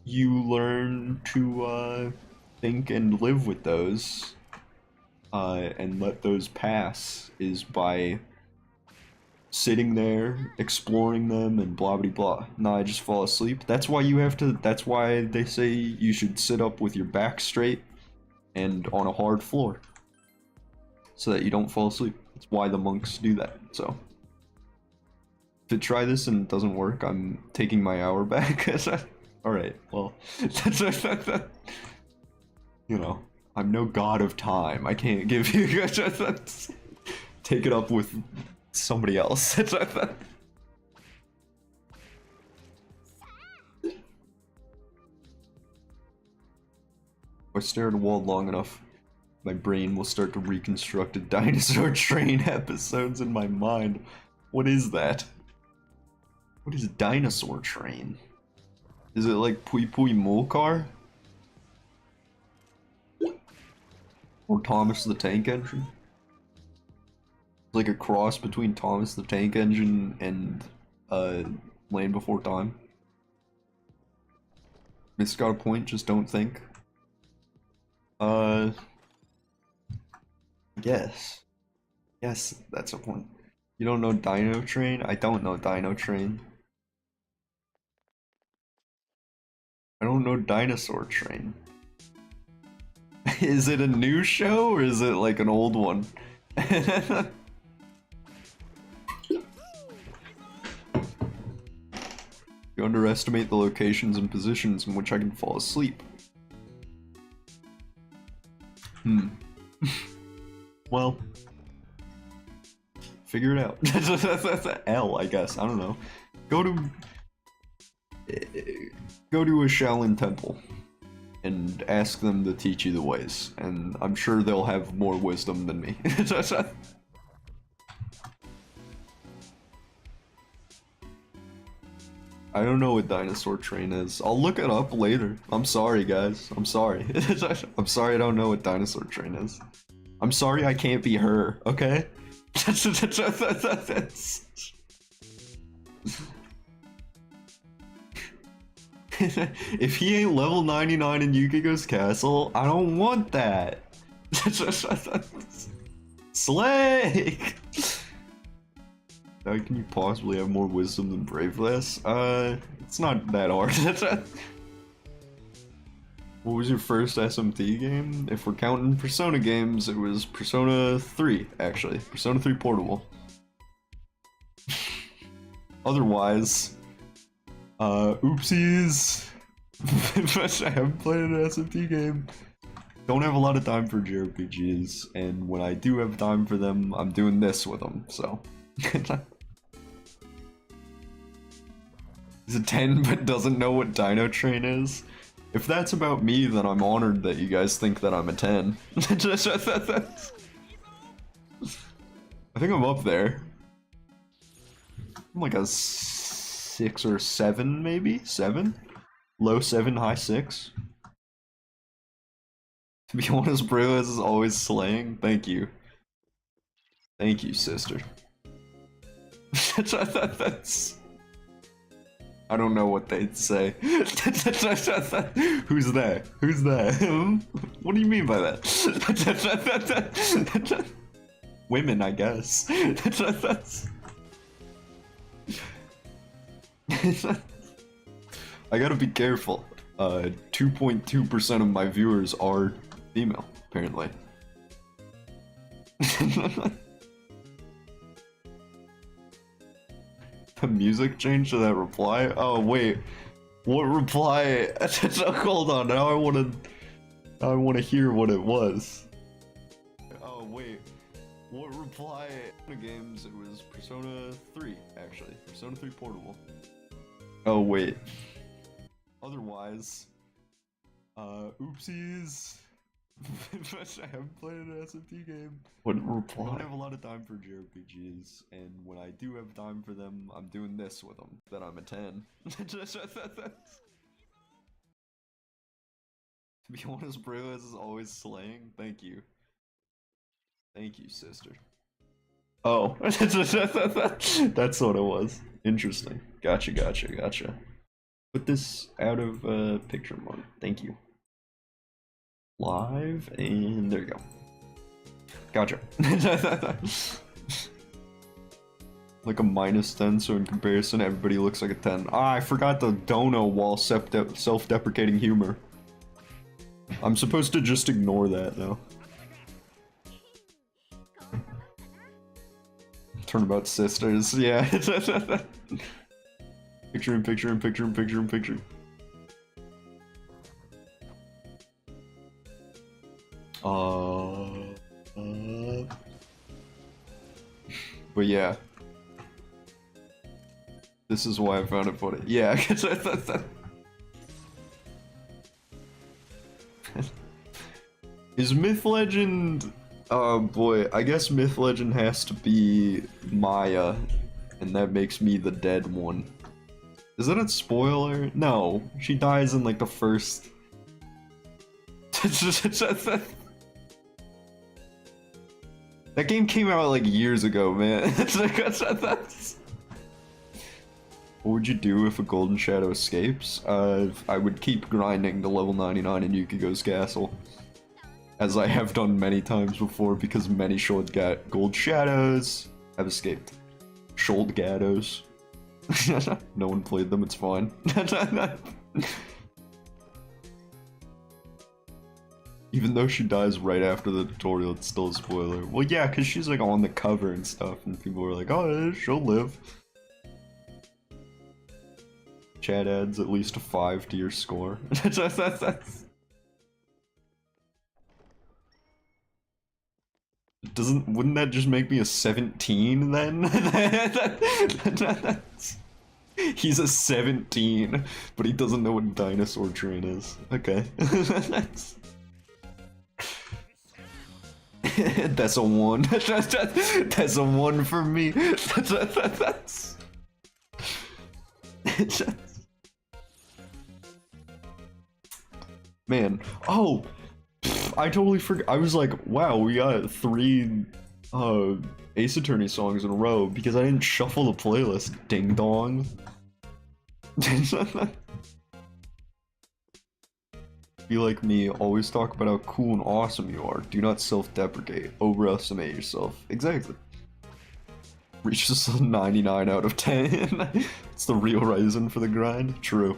you learn to think and live with those, and let those pass, is by sitting there, exploring them, and blah blah blah. Nah, I just fall asleep. That's why you have to, that's why they say you should sit up with your back straight and on a hard floor, so that you don't fall asleep. That's why the monks do that. So, to try this and it doesn't work, I'm taking my hour back. Alright, well, you know, I'm no god of time. I can't give you take it up with somebody else. If I stare at a wall long enough, my brain will start to reconstruct a Dinosaur Train episodes in my mind. What is that? What is Dinosaur Train? Is it like Pui Pui Molcar? Or Thomas the Tank Engine? It's like a cross between Thomas the Tank Engine and Land Before Time. It's got a point, just don't think. Yes. Yes, that's a point. You don't know Dino Train? I don't know Dino Train. I don't know Dinosaur Train. Is it a new show or is it like an old one? You underestimate the locations and positions in which I can fall asleep. Well, figure it out. L, I guess. I don't know. Go to a Shaolin temple and ask them to teach you the ways, and I'm sure they'll have more wisdom than me. I don't know what Dinosaur Train is. I'll look it up later. I'm sorry, guys. I'm sorry. I'm sorry I don't know what Dinosaur Train is. I'm sorry I can't be her, okay? If he ain't level 99 in Yukiko's castle, I don't want that. Slay! How can you possibly have more wisdom than Braveless? It's not that hard. What was your first SMT game? If we're counting Persona games, it was Persona 3, actually. Persona 3 Portable. Otherwise, oopsies. I haven't played an SMT game. Don't have a lot of time for JRPGs, and when I do have time for them, I'm doing this with them, so. He's a 10 but doesn't know what Dino Train is. If that's about me, then I'm honored that you guys think that I'm a 10. I think I'm up there. I'm like a 6 or 7, maybe? 7? Low 7, high 6. To be honest, Bravas is always slaying. Thank you. Thank you, sister. That's... I don't know what they'd say. Who's that? Who's that? What do you mean by that? Women, I guess. I gotta be careful. 2.2% of my viewers are female, apparently. The music changed to that reply? Oh wait, what reply? Hold on, now I wanna hear what it was. Oh wait, what reply? Games, it was Persona 3, actually. Persona 3 Portable. Oh wait. Otherwise, oopsies. I haven't played an SMT game. Wouldn't reply. I don't have a lot of time for JRPGs, and when I do have time for them, I'm doing this with them. That I'm a 10. To be honest, Bravas is always slaying. Thank you. Thank you, sister. Oh, that's what it was. Interesting. Gotcha. Put this out of picture mode. Thank you. Live, and there you go. Gotcha. Like a -10, so in comparison, everybody looks like a 10. Ah, I forgot the dono wall self-deprecating humor. I'm supposed to just ignore that now. Turnabout sisters, yeah. Picture. But yeah. This is why I found it funny. Yeah, Is Myth Legend... Oh boy, I guess Myth Legend has to be Maya, and that makes me the dead one. Is that a spoiler? No, she dies in like the first... That game came out like years ago, man. What would you do if a golden shadow escapes? I would keep grinding to level 99 in Yukiko's castle. As I have done many times before, because many gold shadows have escaped. Shold gatos. No one played them, it's fine. Even though she dies right after the tutorial, it's still a spoiler. Well, yeah, because she's like on the cover and stuff, and people are like, oh, she'll live. Chat adds at least a 5 to your score. Wouldn't that just make me a 17 then? He's a 17, but he doesn't know what dinosaur train is. Okay. That's a 1. That's a 1 for me. Man. Oh! I totally forgot. I was like, wow, we got 3 Ace Attorney songs in a row because I didn't shuffle the playlist. Ding dong. Be like me, always talk about how cool and awesome you are. Do not self-deprecate. Overestimate yourself. Exactly. Reaches a 99 out of 10. It's the real reason for the grind. True.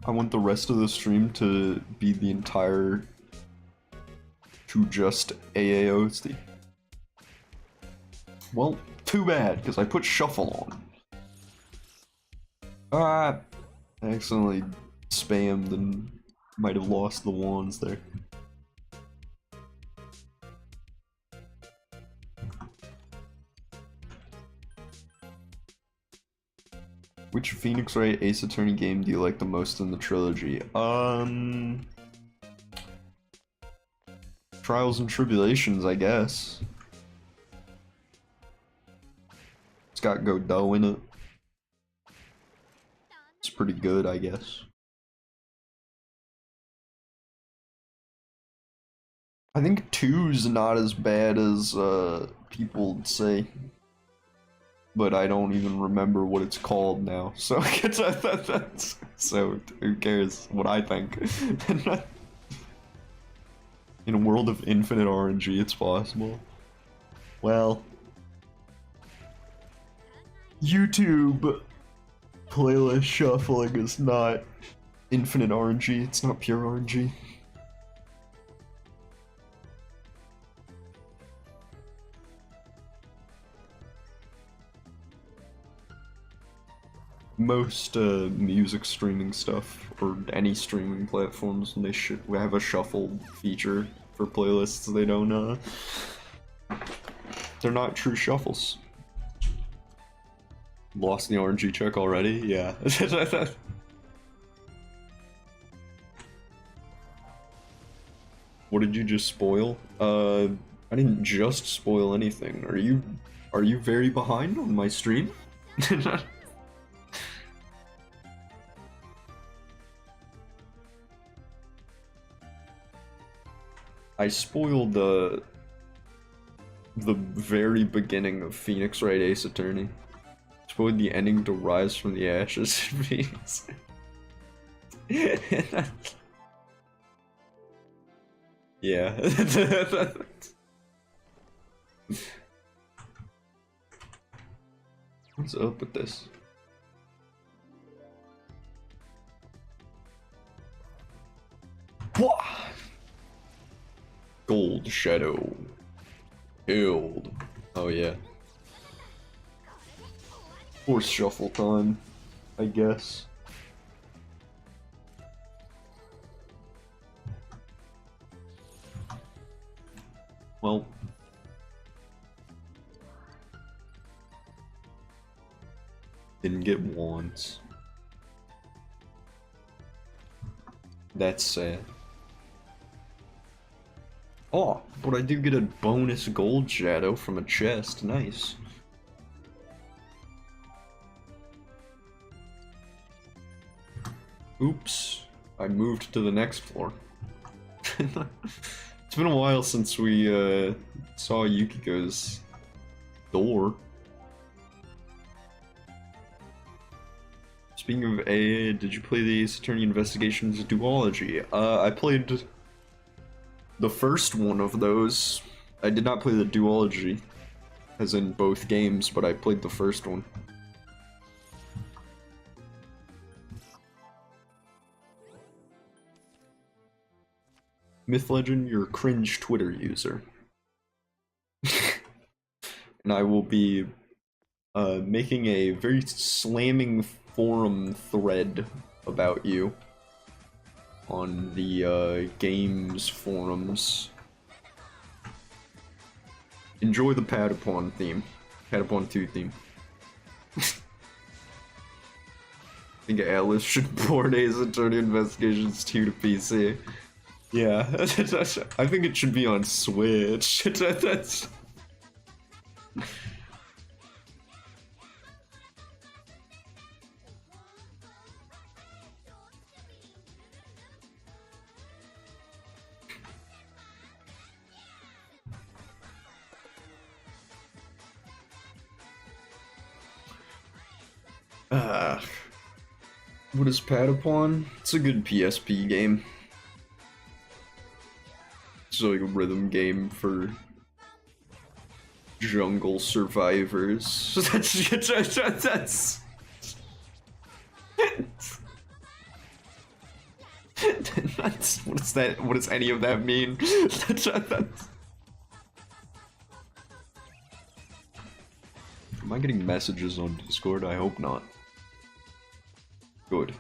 I want the rest of the stream to be the entire to just AAOSD. Well, too bad, because I put shuffle on. Ah! I accidentally spammed and might have lost the wands there. Which Phoenix Wright Ace Attorney game do you like the most in the trilogy? Trials and Tribulations, I guess. It's got Godot in it. It's pretty good, I guess. I think 2's not as bad as people say. But I don't even remember what it's called now, so so who cares what I think? In a world of infinite RNG, it's possible. Well, YouTube playlist shuffling is not infinite RNG, it's not pure RNG. Most music streaming stuff, or any streaming platforms, they should have a shuffle feature for playlists. They don't, they're not true shuffles. Lost the RNG check already? Yeah. What did you just spoil? I didn't just spoil anything. Are you very behind on my stream? I spoiled the very beginning of Phoenix Wright Ace Attorney. Spoiled the ending to Rise from the Ashes. Yeah. What's up with this? What? Gold Shadow. Killed. Oh yeah. Force shuffle time, I guess. Well. Didn't get wands. That's sad. Oh, but I do get a bonus gold shadow from a chest. Nice. Oops. I moved to the next floor. It's been a while since we saw Yukiko's door. Speaking of AA, did you play the Ace Attorney Investigations duology? I played the first one of those. I did not play the duology, as in both games, but I played the first one. Myth Legend, you're a cringe Twitter user. And I will be making a very slamming forum thread about you on the games forums. Enjoy the Patapon theme. Patapon 2 theme. I think Alice should port Ace Attorney Investigations 2 to PC. Yeah, I think it should be on Switch. That's... What is Patapon? It's a good PSP game. It's like a rhythm game for jungle survivors. That's what is that? What does any of that mean? Am I getting messages on Discord? I hope not. Good.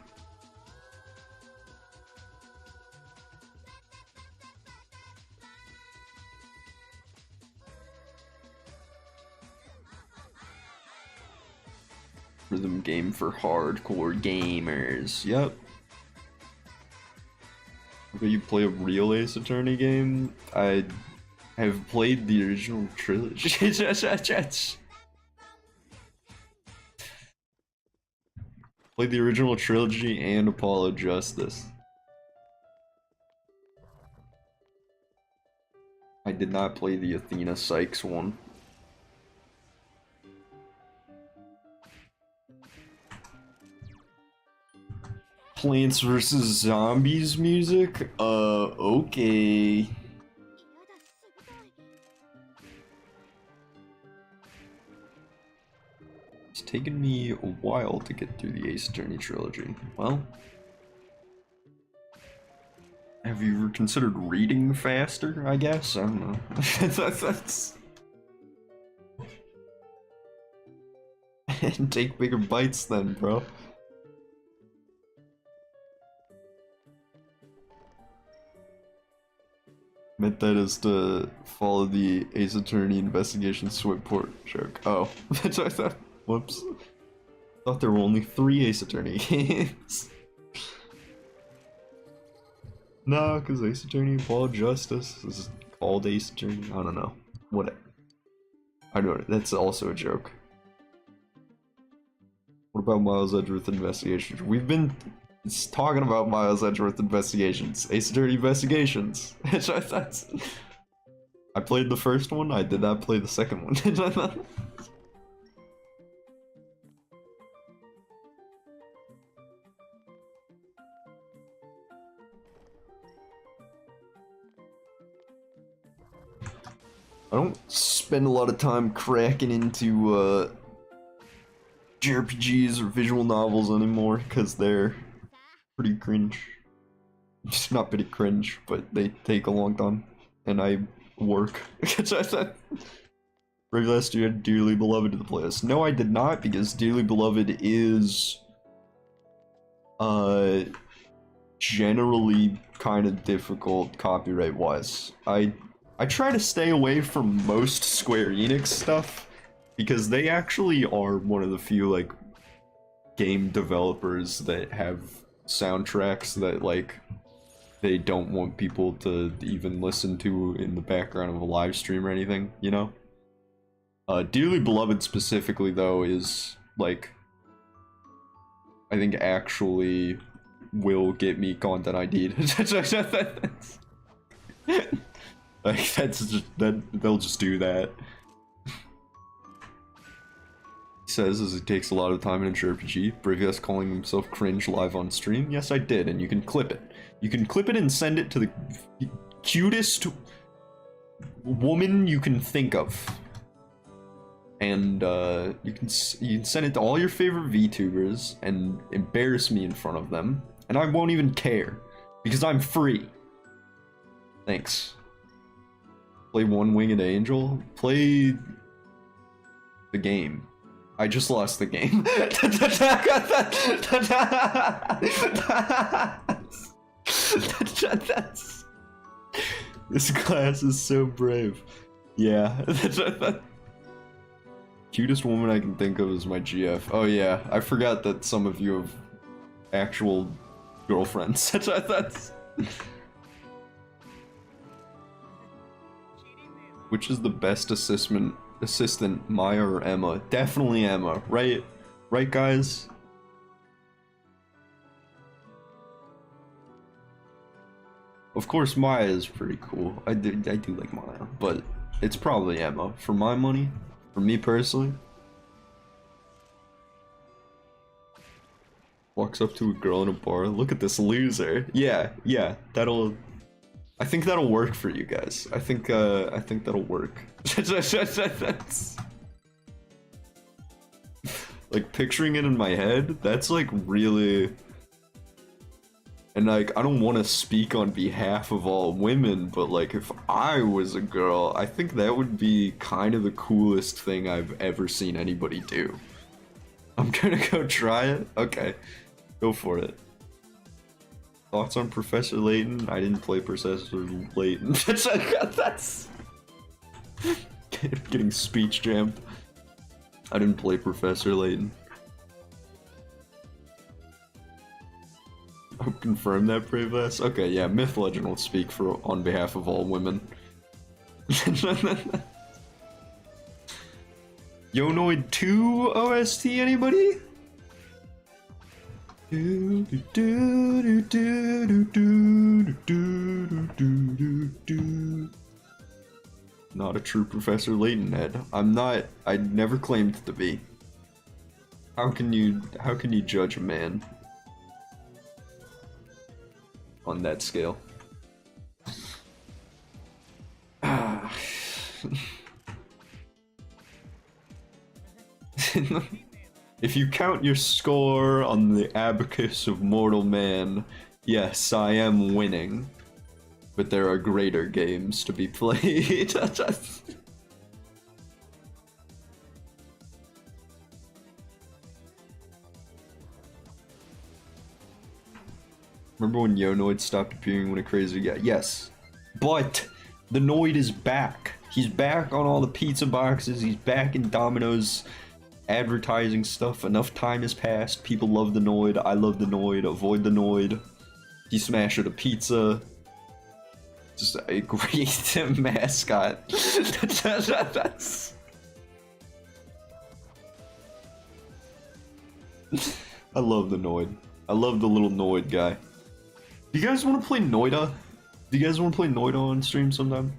Rhythm game for hardcore gamers. Yep. Okay, you play a real Ace Attorney game? I have played the original trilogy. Played the original trilogy and Apollo Justice. I did not play the Athena Sykes one. Plants vs. Zombies music? Okay. It's taken me a while to get through the Ace Attorney trilogy. Well, have you ever considered reading faster, I guess? I don't know. And take bigger bites then, bro. Meant that is to follow the Ace Attorney investigation Swipport joke. Oh, that's what I thought. Whoops. Thought there were only 3 Ace Attorney games. No, because Ace Attorney Apollo Justice is called Ace Attorney. I don't know. Whatever. I know that's also a joke. What about Miles Edgeworth Investigations? We've been talking about Miles Edgeworth Investigations. Ace Attorney Investigations. I played the first one, I did not play the second one. I don't spend a lot of time cracking into JRPGs or visual novels anymore because they're pretty cringe. Just not pretty cringe, but they take a long time, and I work. Very last year, Dearly Beloved to the playlist. No, I did not, because Dearly Beloved is generally kind of difficult copyright-wise. I try to stay away from most Square Enix stuff, because they actually are one of the few, like, game developers that have soundtracks that, like, they don't want people to even listen to in the background of a live stream or anything, you know? Dearly Beloved specifically, though, is, like, I think actually will get me content ID'd. Like, that's just, they'll just do that. He says as it takes a lot of time in a JRPG. Brivius calling himself cringe live on stream. Yes, I did, and you can clip it. You can clip it and send it to the cutest woman you can think of. And you can send it to all your favorite VTubers and embarrass me in front of them, and I won't even care because I'm free. Thanks. Play One Winged Angel. Play the game. I just lost the game. This class is so brave. Yeah. Cutest woman I can think of is my GF. Oh yeah, I forgot that some of you have actual girlfriends. That's Which is the best assistant, Maya or Emma? Definitely Emma, right? Right, guys? Of course, Maya is pretty cool. I do like Maya, but it's probably Emma. For my money, for me personally. Walks up to a girl in a bar. Look at this loser. Yeah, I think that'll work for you guys. I think that'll work. Like, picturing it in my head, that's like really... And like, I don't want to speak on behalf of all women, but like, if I was a girl, I think that would be kind of the coolest thing I've ever seen anybody do. I'm gonna go try it? Okay. Go for it. Thoughts on Professor Layton? I didn't play Professor Layton. That's getting speech jammed. I didn't play Professor Layton. I'll confirm that, Brave Ass. Okay, yeah, Myth Legend will speak for on behalf of all women. Yonoid 2 OST, anybody? Not a true Professor Layton, Ed. I'm not. I never claimed to be. How can you judge a man on that scale? If you count your score on the abacus of mortal man, yes, I am winning. But there are greater games to be played. Remember when Yonoid stopped appearing when a crazy guy? Yes. But the Noid is back. He's back on all the pizza boxes. He's back in Domino's advertising stuff. Enough time has passed. People love the Noid. I love the Noid. Avoid the Noid. He smashed a pizza. Just a great mascot. That's... I love the Noid. I love the little Noid guy. Do you guys want to play Noida? Do you guys want to play Noida on stream sometime?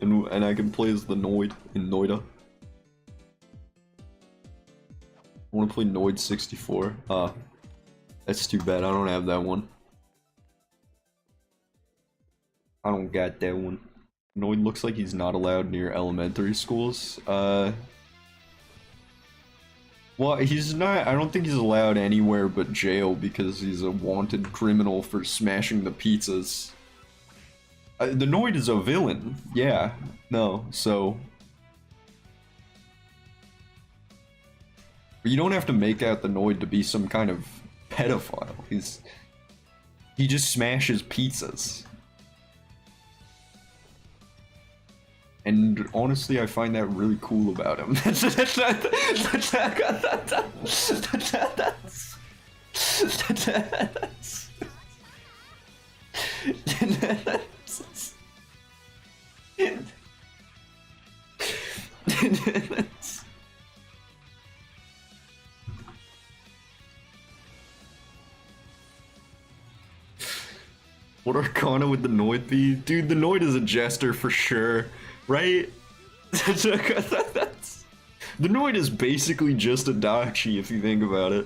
and I can play as the Noid in Noida. I want to play Noid 64. That's too bad. I don't have that one. I don't got that one. Noid looks like he's not allowed near elementary schools. Well, he's not. I don't think he's allowed anywhere but jail because he's a wanted criminal for smashing the pizzas. The Noid is a villain. Yeah. No. So. But you don't have to make out the Noid to be some kind of pedophile. He just smashes pizzas. And honestly, I find that really cool about him. What Arcana would the Noid be? Dude, the Noid is a jester for sure. Right? The Noid is basically just a Dachi if you think about it.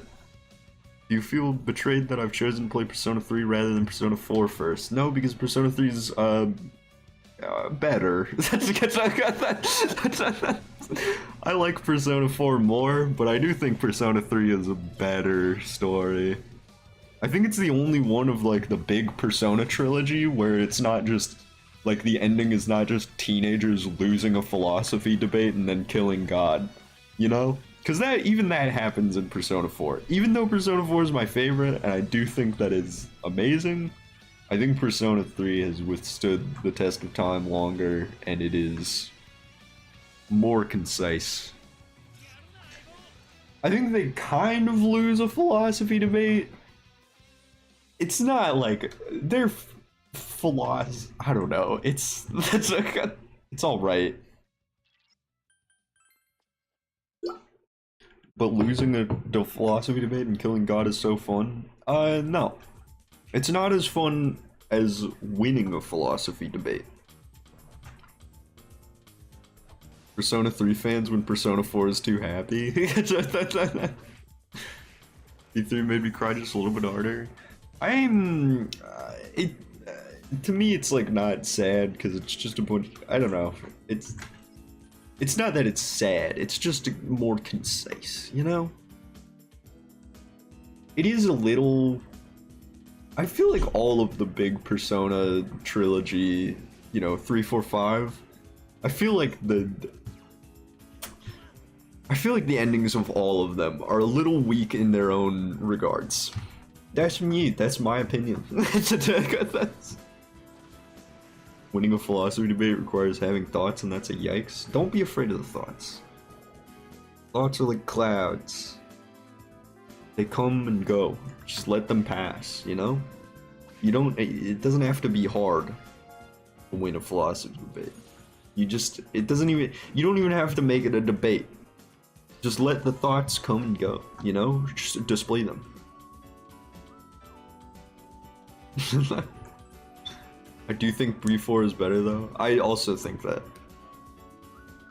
Do you feel betrayed that I've chosen to play Persona 3 rather than Persona 4 first? No, because Persona 3 is better. I like Persona 4 more, but I do think Persona 3 is a better story. I think it's the only one of like the big Persona trilogy where it's not just like the ending is not just teenagers losing a philosophy debate and then killing God, you know? Because even that happens in Persona 4. Even though Persona 4 is my favorite, and I do think that is amazing, I think Persona 3 has withstood the test of time longer, and it is more concise. I think they kind of lose a philosophy debate. It's not like they're I don't know. It's all right. But losing the philosophy debate and killing God is so fun. No, it's not as fun as winning a philosophy debate. Persona 3 fans when Persona 4 is too happy. E3 made me cry just a little bit harder. To me, it's like not sad because it's just a bunch. I don't know. It's not that it's sad. It's just more concise, you know. It is a little I feel like all of the big Persona trilogy, you know, 3, 4, 5, I feel like the endings of all of them are a little weak in their own regards. That's me, that's my opinion. That's... Winning a philosophy debate requires having thoughts, and that's a yikes. Don't be afraid of the thoughts. Thoughts are like clouds. They come and go. Just let them pass, you know? It doesn't have to be hard to win a philosophy debate. You don't even have to make it a debate. Just let the thoughts come and go, you know? Just display them. I do think Bre 4 is better though. I also think that.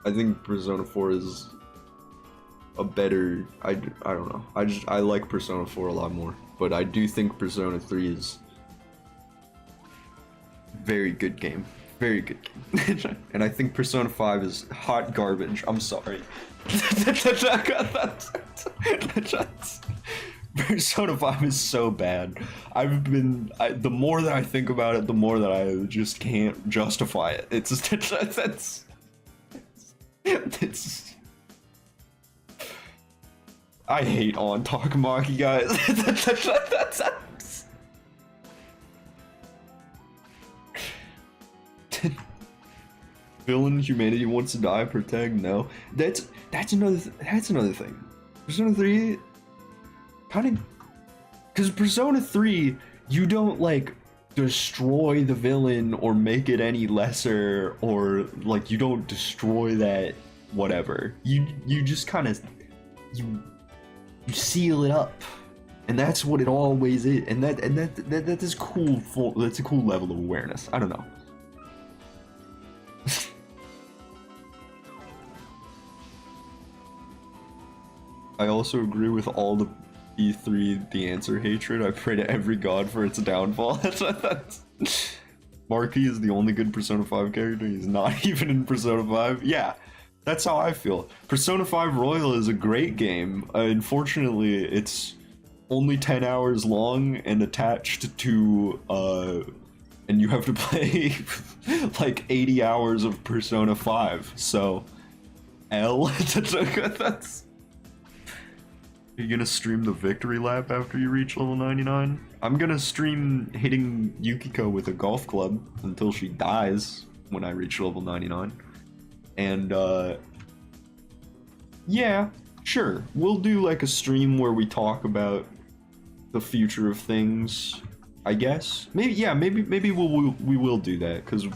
I think Persona 4 is a better, I don't know. I like Persona 4 a lot more, but I do think Persona 3 is very good game. Very good game. And I think Persona 5 is hot garbage. I'm sorry. Persona 5 is so bad. The more that I think about it, the more that I just can't justify it. It's I hate on Takamaki, guys. Villain humanity wants to die, protect, no. That's another thing. Persona 3 kind of, because Persona 3, you don't like destroy the villain or make it any lesser, or like you don't destroy that whatever. You just kind of you seal it up, and that's what it always is. And that is cool. That's a cool level of awareness. I don't know. I also agree with all the E3 the answer hatred. I pray to every god for its downfall. Marky is the only good Persona 5 character. He's not even in Persona 5. Yeah, that's how I feel. Persona 5 Royal is a great game. Unfortunately, it's only 10 hours long and attached to and you have to play like 80 hours of Persona 5. So L. That's... Are you gonna stream the victory lap after you reach level 99? I'm gonna stream hitting Yukiko with a golf club until she dies when I reach level 99. And yeah, sure. We'll do like a stream where we talk about the future of things, I guess. Maybe we will do that, because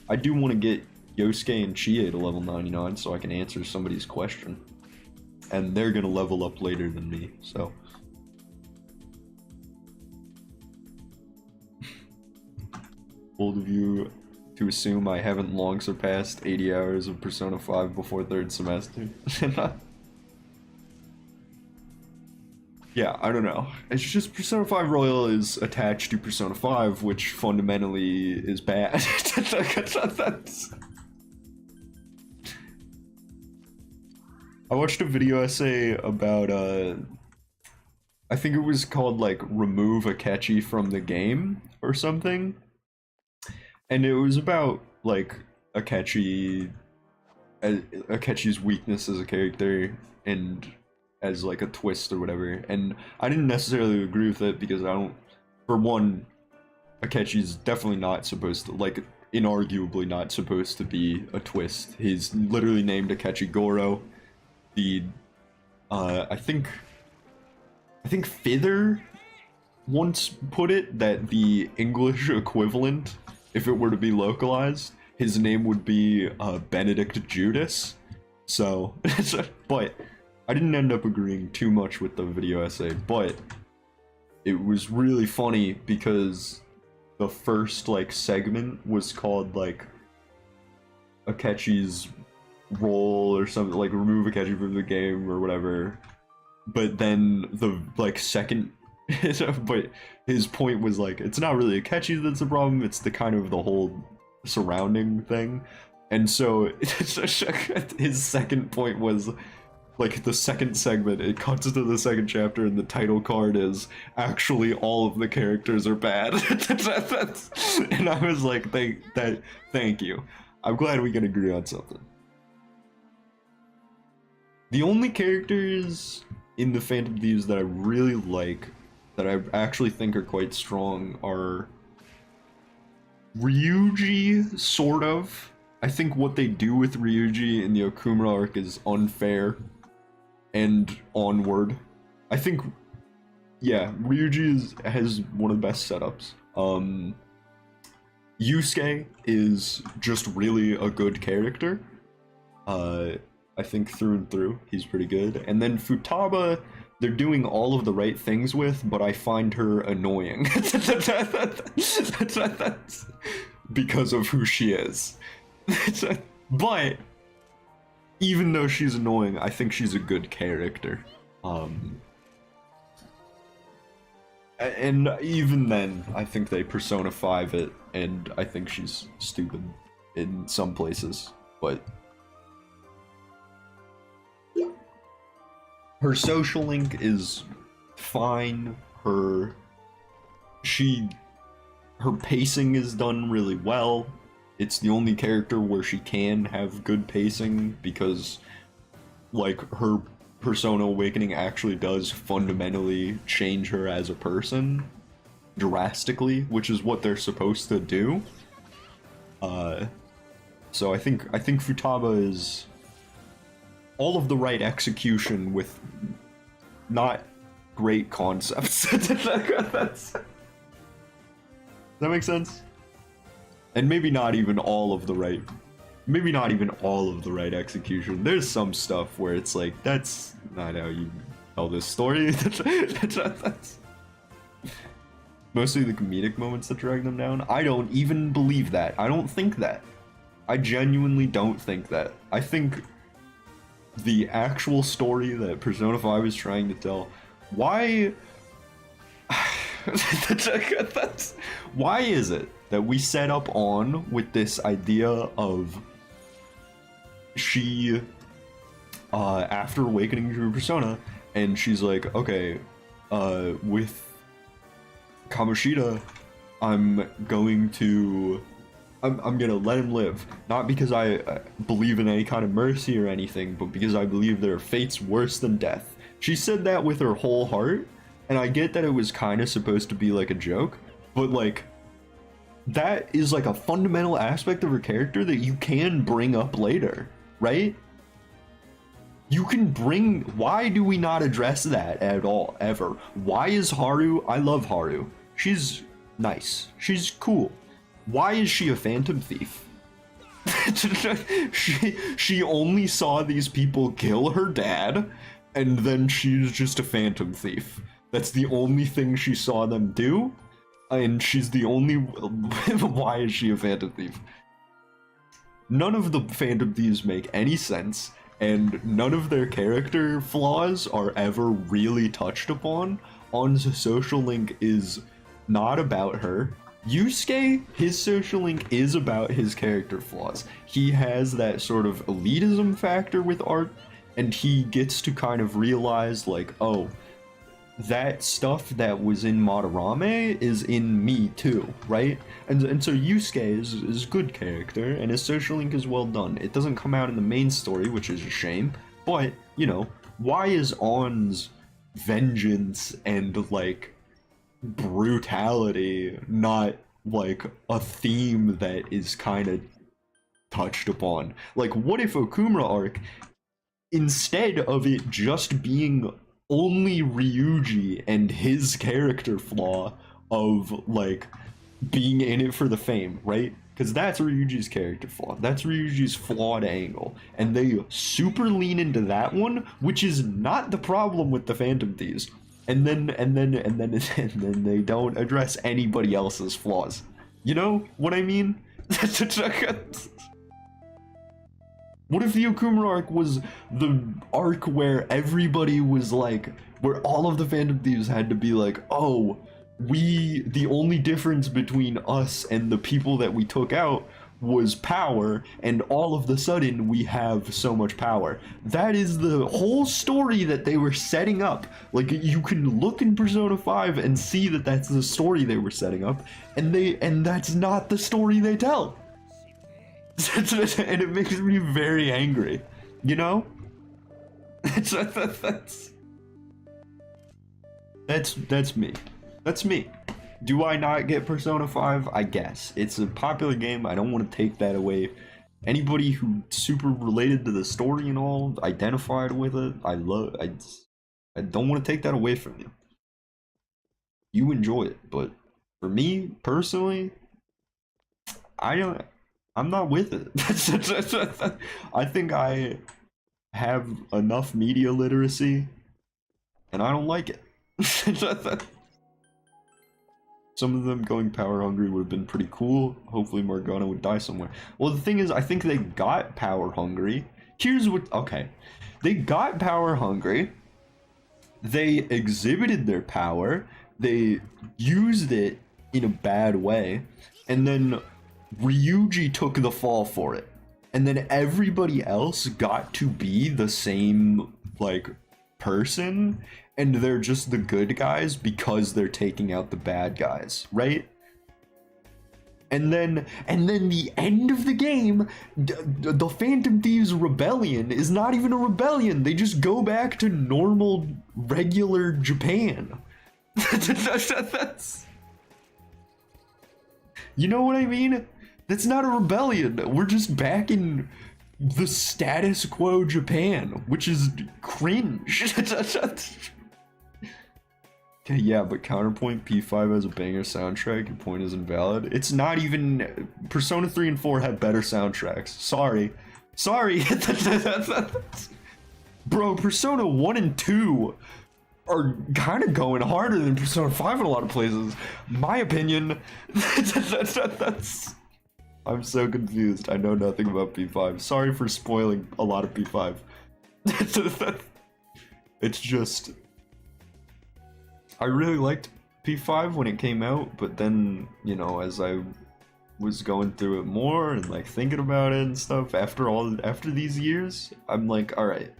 I do want to get Yosuke and Chie to level 99 so I can answer somebody's question. And they're gonna level up later than me, so. Bold of you to assume I haven't long surpassed 80 hours of Persona 5 before 3rd semester. Yeah, I don't know. It's just Persona 5 Royal is attached to Persona 5, which fundamentally is bad. I watched a video essay about, I think it was called, like, remove Akechi from the game, or something. And it was about, like, Akechi's weakness as a character, and as, like, a twist or whatever. And I didn't necessarily agree with it, because I don't, for one, Akechi's definitely not supposed to, like, inarguably not supposed to be a twist. He's literally named Akechi Goro. The I think Fither once put it that the English equivalent, if it were to be localized, his name would be Benedict Judas. So, but I didn't end up agreeing too much with the video essay, but it was really funny because the first like segment was called like Akechi's role or something, like remove Akechi from the game or whatever, but then the like second but his point was like, it's not really Akechi that's the problem, it's the kind of the whole surrounding thing. And so his second point was like the second segment, it cuts into the second chapter, and the title card is actually all of the characters are bad. And I was like, thank you. I'm glad we can agree on something. The only characters in the Phantom Thieves that I really like, that I actually think are quite strong, are Ryuji, sort of. I think what they do with Ryuji in the Okumura arc is unfair and onward. I think, yeah, Ryuji has one of the best setups. Yusuke is just really a good character. I think through and through, he's pretty good. And then Futaba, they're doing all of the right things with, but I find her annoying. Because of who she is. But even though she's annoying, I think she's a good character. And even then, I think they Persona 5 it, and I think she's stupid in some places, but her social link is fine. Her pacing is done really well. It's the only character where she can have good pacing, because like her Persona Awakening actually does fundamentally change her as a person drastically, which is what they're supposed to do. So I think Futaba is all of the right execution with not great concepts. Does that make sense? And maybe not even all of the right execution. There's some stuff where it's like, that's not how you tell this story. That's mostly the comedic moments that drag them down. I don't even believe that. I don't think that. I genuinely don't think that. I think the actual story that Persona 5 is trying to tell, why why is it that we set up on with this idea of she after awakening to her persona, and she's like, okay, with Kamoshida, I'm gonna let him live, not because I believe in any kind of mercy or anything, but because I believe there are fates worse than death. She said that with her whole heart, and I get that it was kind of supposed to be like a joke, but like, that is like a fundamental aspect of her character that you can bring up later, right? You can bring, why do we not address that at all, ever? Why is Haru, I love Haru, she's nice, she's cool. Why is she a phantom thief? she only saw these people kill her dad, and then she's just a phantom thief. That's the only thing she saw them do, and she's the only... Why is she a phantom thief? None of the phantom thieves make any sense, and none of their character flaws are ever really touched upon. On's social link is not about her. Yusuke, his social link is about his character flaws. He has that sort of elitism factor with art, and he gets to kind of realize, like, oh, that stuff that was in Madarame is in me too, right? And so Yusuke is a good character, and his social link is well done. It doesn't come out in the main story, which is a shame, but, you know, why is On's vengeance and, like, brutality not, like, a theme that is kind of touched upon? Like, what if Okumura arc, instead of it just being only Ryuji and his character flaw of, like, being in it for the fame, right? Because that's Ryuji's character flaw. That's Ryuji's flawed angle. And they super lean into that one, which is not the problem with the Phantom Thieves. And then they don't address anybody else's flaws. You know what I mean? What if the Okumura arc was the arc where everybody was like, where all of the Phantom Thieves had to be like, oh, the only difference between us and the people that we took out was power, and all of the sudden we have so much power. That is the whole story that they were setting up. Like, you can look in Persona 5 and see that that's the story they were setting up, and that's not the story they tell. And it makes me very angry, you know? That's me. That's me. Do I not get Persona 5? I guess. It's a popular game. I don't want to take that away. Anybody who super related to the story and all, identified with it, I don't want to take that away from you. You enjoy it, but for me, personally, I'm not with it. I think I have enough media literacy, and I don't like it. Some of them going power hungry would have been pretty cool. Hopefully Morgana would die somewhere. Well, the thing is, I think they got power hungry. Here's what, okay. They got power hungry. They exhibited their power. They used it in a bad way. And then Ryuji took the fall for it. And then everybody else got to be the same, like, person, and they're just the good guys because they're taking out the bad guys, right? And then the end of the game, the Phantom Thieves rebellion is not even a rebellion. They just go back to normal, regular Japan. That's, you know what I mean? That's not a rebellion. We're just back in the status quo Japan, which is cringe. Okay, yeah, but counterpoint, P5 has a banger soundtrack. Your point is invalid. It's not even... Persona 3 and 4 had better soundtracks. Sorry. Bro, Persona 1 and 2 are kind of going harder than Persona 5 in a lot of places. My opinion. I'm so confused. I know nothing about P5. Sorry for spoiling a lot of P5. It's just... I really liked P5 when it came out, but then, you know, as I was going through it more and like thinking about it and stuff, after these years, I'm like, alright.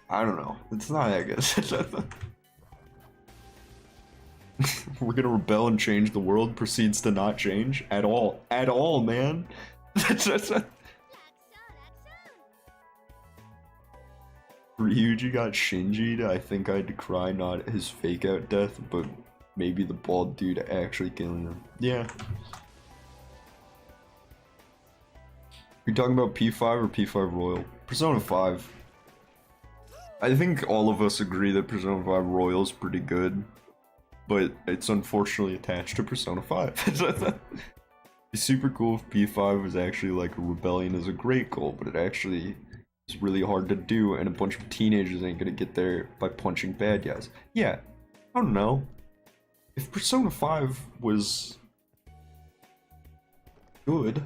I don't know. It's not that good. We're gonna rebel and change the world, proceeds to not change at all. At all, man. Ryuji got Shinji'd. I think I'd cry not at his fake out death, but maybe the bald dude actually killing him. Yeah. You're talking about P5 or P5 Royal? Persona 5. I think all of us agree that Persona 5 Royal is pretty good, but it's unfortunately attached to Persona 5. It'd be super cool if P5 was actually like a rebellion is a great goal, but it actually is really hard to do, and a bunch of teenagers ain't gonna get there by punching bad guys. Yeah, I don't know. If Persona 5 was good,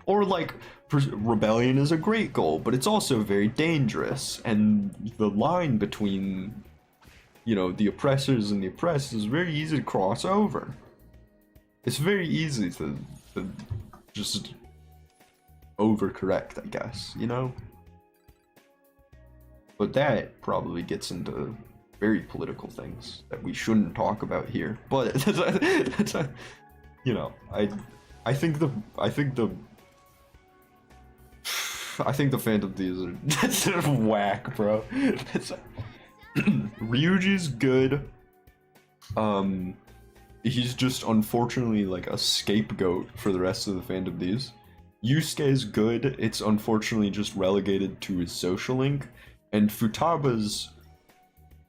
or like, rebellion is a great goal, but it's also very dangerous, and the line between, you know, the oppressors and the oppressed is very easy to cross over. It's very easy to just overcorrect, I guess, you know? But that probably gets into very political things that we shouldn't talk about here. But you know, I think the Phantom Thieves are that's whack, bro. Ryuji's good. He's just unfortunately like a scapegoat for the rest of the Phantom Thieves. Yusuke's good, it's unfortunately just relegated to his social link, and Futaba's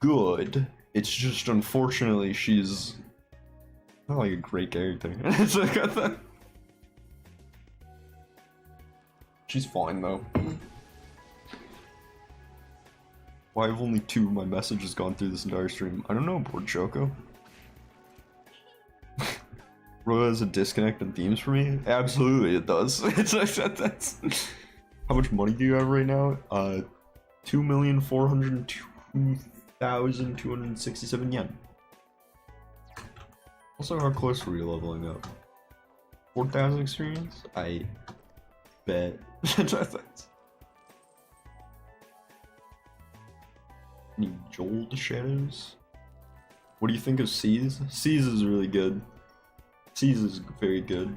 good, it's just unfortunately she's not like a great character. It's like, she's fine though. Why have only 2 of my messages gone through this entire stream? I don't know, poor Choco. Royal has a disconnect in themes for me? Absolutely it does. It's like, that's... How much money do you have right now? 2,402,267 yen. Also, how close were you leveling up? 4,000 experience? I bet. Any Joel Shadows? What do you think of Seas? Seas is really good. Seas is very good.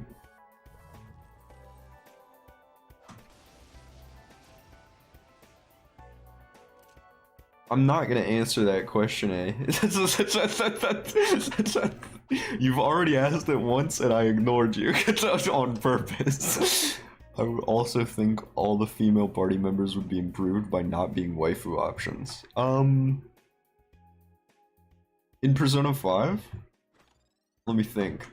I'm not gonna answer that question, eh? You've already asked it once and I ignored you on purpose. I would also think all the female party members would be improved by not being waifu options. In Persona 5? Let me think.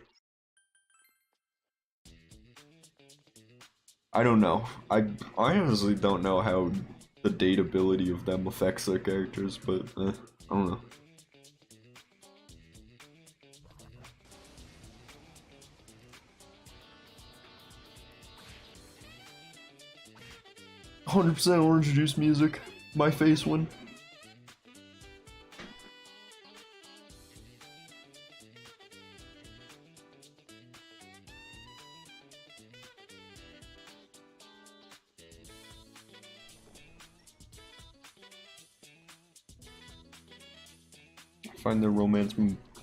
I don't know. I honestly don't know how the dateability of them affects their characters, but I don't know. "100% orange juice music." My face one. I find their romance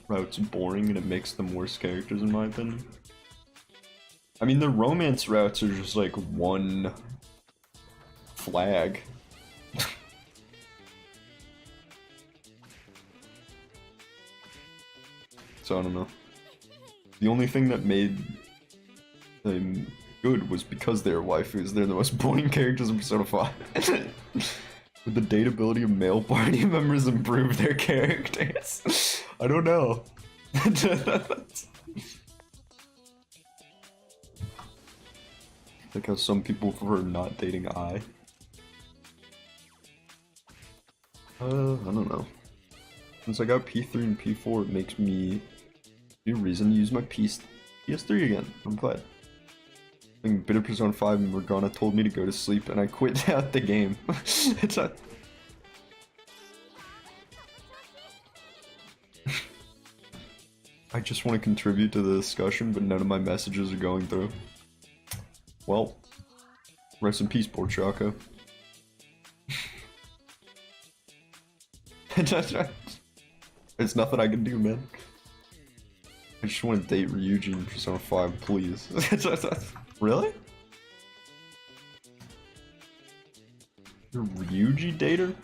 routes boring and it makes them worse characters in my opinion. I mean, the romance routes are just like one flag. So I don't know. The only thing that made them good was because they're waifus. They're the most boring characters in Persona 5. Would the dateability of male party members improve their characters? I don't know. Like how some people prefer not dating I. I don't know. Since I got P3 and P4, it makes me a reason to use my PS3 again. I'm glad. I think Bit of Persona 5 and Morgana told me to go to sleep and I quit out the game. It's not... I just want to contribute to the discussion, but none of my messages are going through. Well, rest in peace, poor Chaka. There's nothing I can do, man. I just want to date Ryuji in Persona 5, please. Really? You're a Ryuji dater?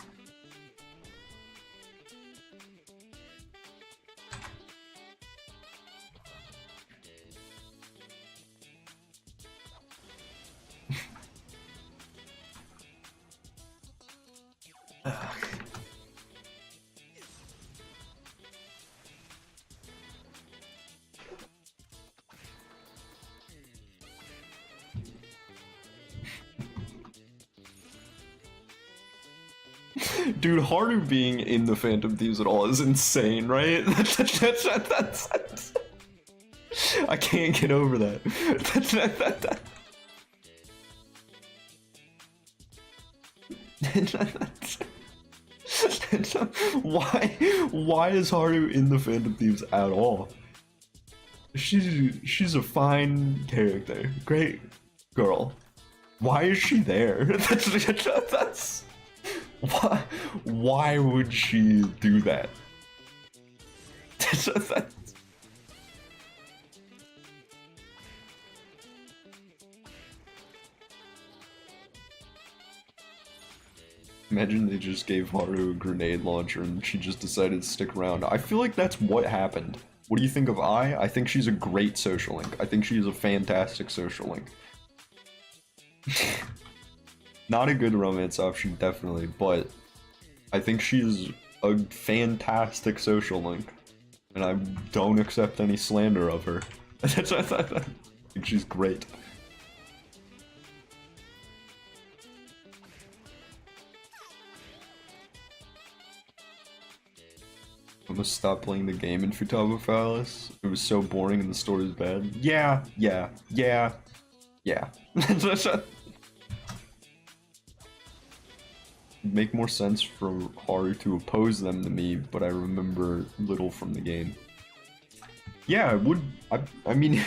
Dude, Haru being in the Phantom Thieves at all is insane, right? I can't get over that. Why is Haru in the Phantom Thieves at all? She's a fine character, great girl. Why is she there? That's why would she do that? Imagine they just gave Haru a grenade launcher and she just decided to stick around. I feel like that's what happened. What do you think of I? I think she's a great social link. I think she's a fantastic social link. Not a good romance option, definitely, but I think she's a fantastic social link. And I don't accept any slander of her. I think she's great. I'm gonna stop playing the game in Futaba Palace. It was so boring and the story was bad. Yeah. It'd make more sense for Haru to oppose them to me, but I remember little from the game. Yeah, it would. I mean,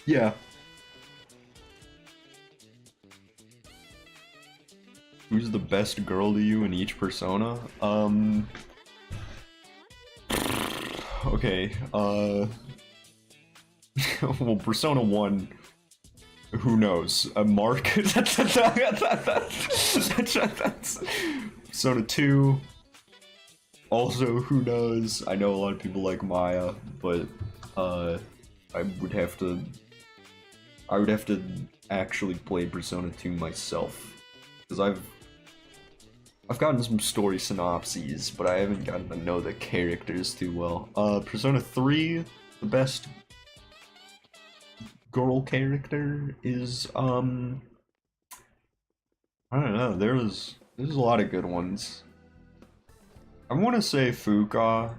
Yeah. Who's the best girl to you in each persona? Okay, well, Persona 1, who knows? Mark? Persona 2, also, who knows? I know a lot of people like Maya, but, I would have to actually play Persona 2 myself, because I've gotten some story synopses, but I haven't gotten to know the characters too well. Persona 3, the best girl character is, I don't know, there's a lot of good ones. I want to say Fuka.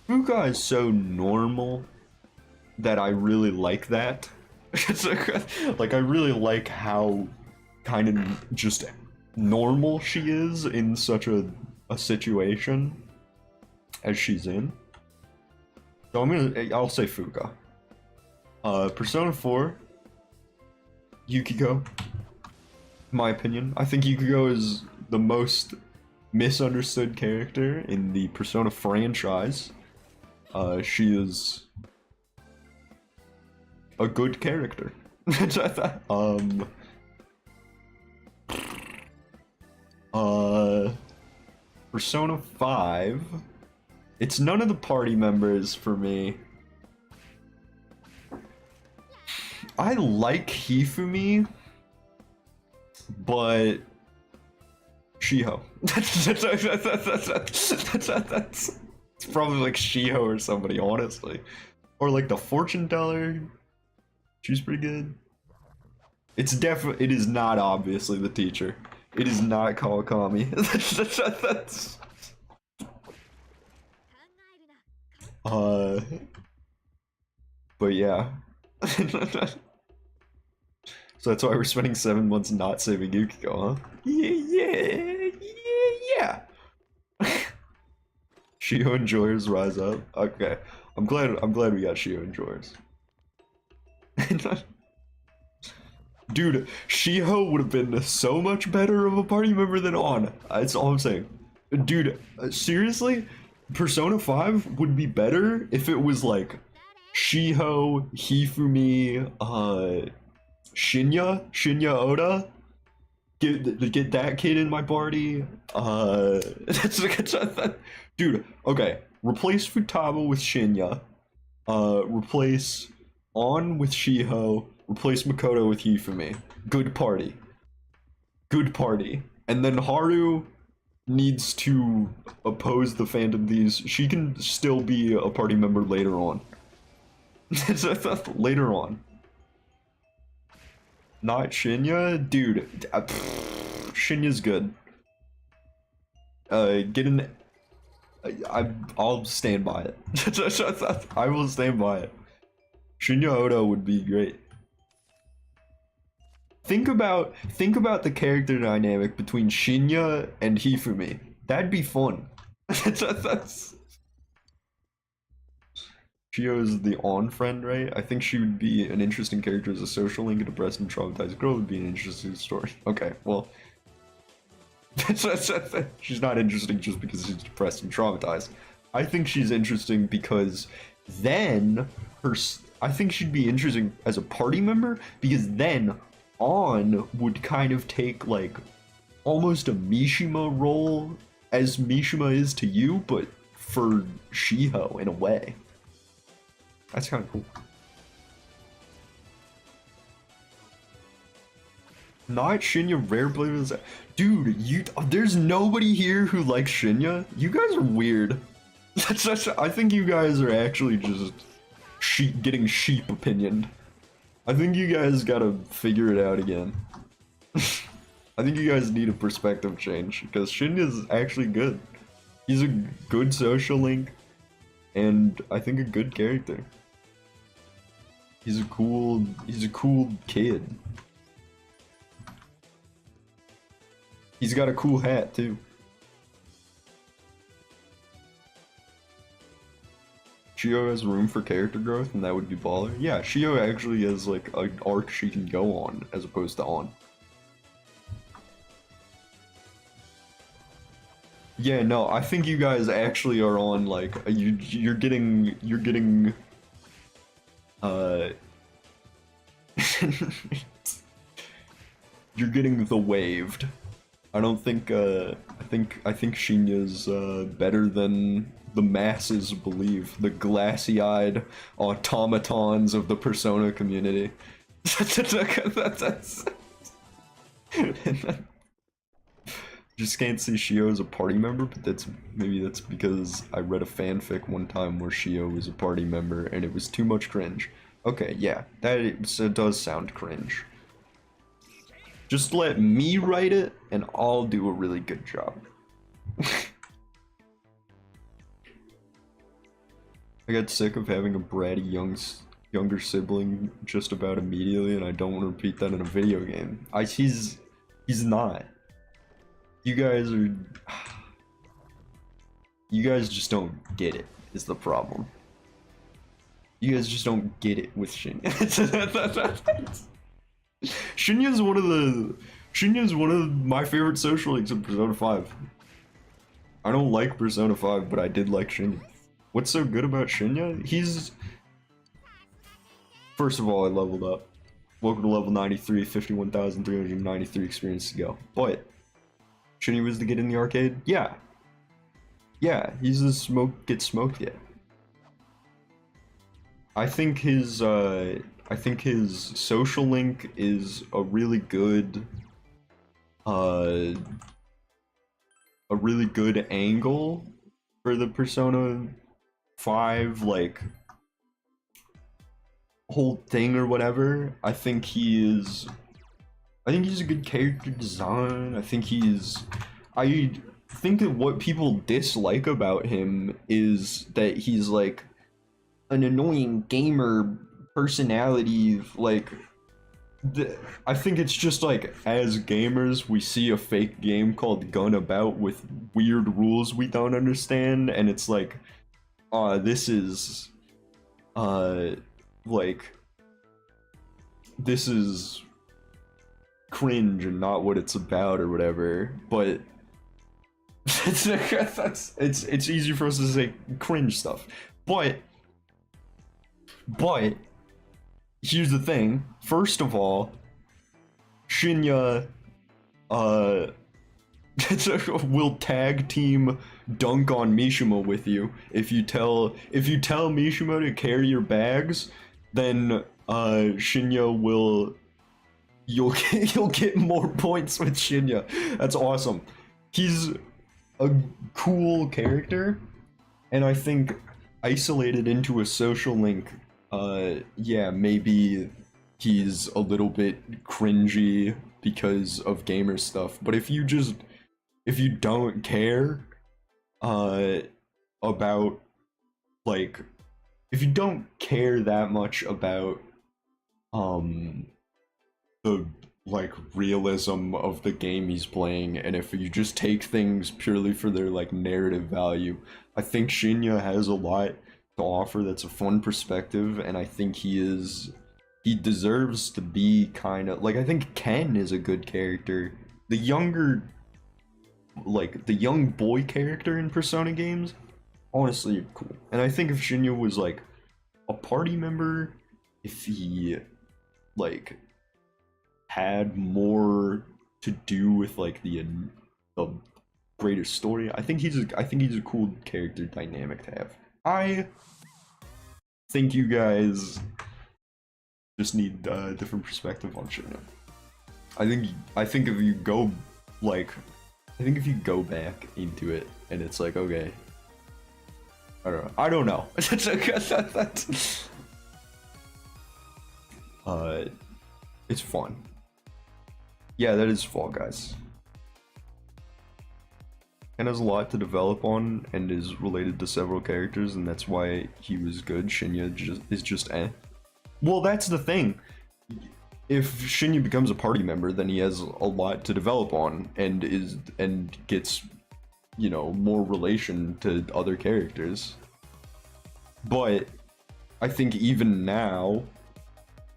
Fuka is so normal that I really like that. Like, I really like how kind of just normal she is in such a situation as she's in. So I'll say Fuka. Persona 4, Yukiko. In my opinion, I think Yukiko is the most misunderstood character in the Persona franchise. She is a good character. Persona 5. It's none of the party members for me. I like Hifumi, but Shiho. That's it's probably like Shiho or somebody, honestly. Or like the fortune teller. She's pretty good. It is not obviously the teacher. It is not Kawakami. That's but yeah. So that's why we're spending 7 months not saving Yukiko, huh? Yeah. Shiho and Joyers rise up. Okay, I'm glad we got Shiho and Joyers. Dude, Shiho would have been so much better of a party member than On. That's all I'm saying. Dude, seriously, Persona 5 would be better if it was like Shiho, Hifumi, Shinya Oda. Get that kid in my party. Dude, okay. Replace Futaba with Shinya. Replace On with Shiho. Replace Makoto with Hifumi. Good party. Good party. And then Haru needs to oppose the Phantom Thieves. She can still be a party member later on. Later on. Not Shinya? Dude, Shinya's good. I'll stand by it. I will stand by it. Shinya Oda would be great. Think about the character dynamic between Shinya and Hifumi. That'd be fun. Shio's the On friend, right? I think she would be an interesting character as a social link. A depressed and traumatized girl would be an interesting story. Okay, well, she's not interesting just because she's depressed and traumatized. I think she's interesting because then I think she'd be interesting as a party member because then On would kind of take like almost a Mishima role as Mishima is to you, but for Shiho in a way. That's kind of cool. Not Shinya rare players. Dude, there's nobody here who likes Shinya. You guys are weird. I think you guys are actually just getting sheep opinioned. I think you guys gotta figure it out again. I think you guys need a perspective change because Shinya's actually good. He's a good social link, and I think a good character. He's a cool kid. He's got a cool hat too. Shio has room for character growth, and that would be baller. Yeah, Shio actually has like an arc she can go on as opposed to on. Yeah, no, I think you guys actually are on like you're getting uh you're getting the waved. I don't think I think Shinya's better than the masses believe, the glassy-eyed automatons of the Persona community. That's just can't see Shio as a party member, but maybe that's because I read a fanfic one time where Shio was a party member and it was too much cringe. Okay, yeah, that does sound cringe. Just let me write it and I'll do a really good job. I got sick of having a bratty younger sibling just about immediately, and I don't want to repeat that in a video game. He's not. You guys are... You guys just don't get it, is the problem. You guys just don't get it with Shinya. Shinya's one of my favorite social links in Persona 5. I don't like Persona 5, but I did like Shinya. What's so good about Shinya? First of all, I leveled up. Welcome to level 93, 51,393 experience to go. But Shinya was to get in the arcade? Yeah. Yeah, he's the get smoked yet. I think his social link is a really good angle for the Persona 5 like whole thing or whatever. I think he's a good character design. I think that what people dislike about him is that he's like an annoying gamer personality. Like I think it's just like, as gamers we see a fake game called Gun About with weird rules we don't understand, and it's like, this is like, this is cringe and not what it's about or whatever. But it's easy for us to say cringe stuff. But here's the thing. First of all, Shinya will tag team dunk on Mishima with you. If you tell Mishima to carry your bags, then Shinya will you'll get more points with Shinya. That's awesome. He's a cool character, and I think isolated into a social link, yeah, maybe he's a little bit cringy because of gamer stuff. But if you don't care about, like, if you don't care that much about the like realism of the game he's playing, and if you just take things purely for their like narrative value, I think Shinya has a lot to offer that's a fun perspective, and I think he deserves to be kind of like, I think Ken is a good character. The younger, like the young boy character in Persona games, honestly cool. And I think if Shinya was like a party member, if he like had more to do with like the greater story, I think he's a cool character dynamic to have. I think you guys just need a different perspective on Shinya. I think if you go back into it and it's like, okay, I don't know. It's fun. Yeah, that is Fall Guys. And has a lot to develop on and is related to several characters, and that's why he was good. Shinya is just eh. Well, that's the thing. If Shinya becomes a party member, then he has a lot to develop on and gets, you know, more relation to other characters. But I think even now,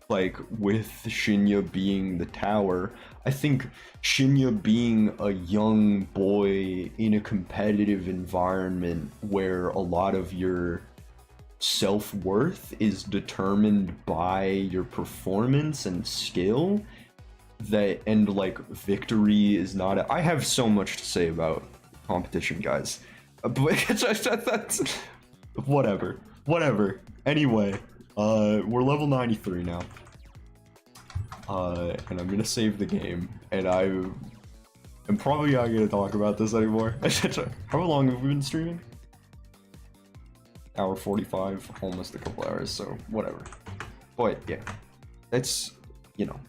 like with Shinya being the tower, I think Shinya being a young boy in a competitive environment where a lot of your self-worth is determined by your performance and skill, that and like victory is not I have so much to say about competition, guys, but that's whatever. Anyway, we're level 93 now, and I'm gonna save the game, and I'm probably not gonna talk about this anymore. How long have we been streaming? Hour 45, almost a couple hours, so whatever. But yeah, that's, you know,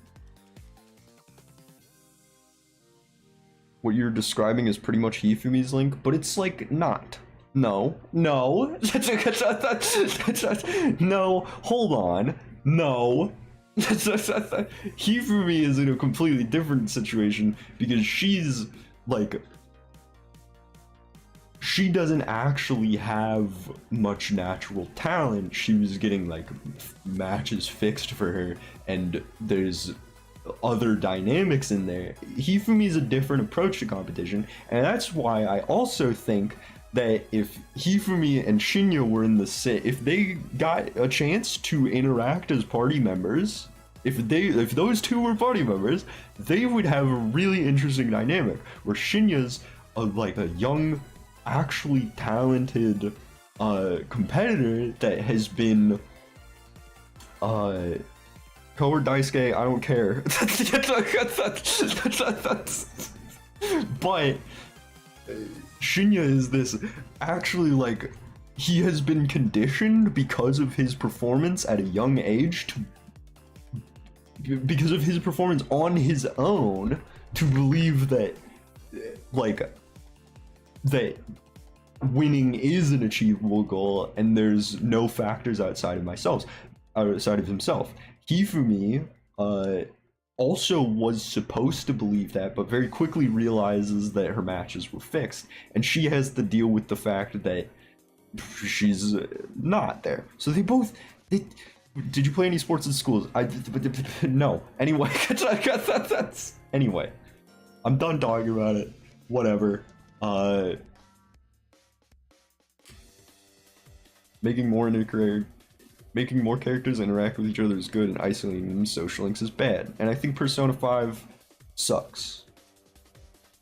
what you're describing is pretty much Hifumi's Link, but it's like not. No, no, no, hold on, no. Hifumi is in a completely different situation because she's like, she doesn't actually have much natural talent. She was getting like matches fixed for her, and there's other dynamics in there. Hifumi's a different approach to competition, and that's why I also think that if Hifumi and Shinya were in the set, if they got a chance to interact as party members, if those two were party members, they would have a really interesting dynamic where Shinya's like a young, actually talented competitor that has been Coward Daisuke, I don't care. But Shinya is this actually, like, he has been conditioned because of his performance at a young age because of his performance on his own to believe that, like, that winning is an achievable goal and there's no factors outside of himself. Hifumi also was supposed to believe that, but very quickly realizes that her matches were fixed, and she has to deal with the fact that she's not there. So did you play any sports in schools? No. Anyway, anyway, I'm done talking about it. Whatever. Making more characters interact with each other is good, and isolating them social links is bad. And I think Persona 5 sucks.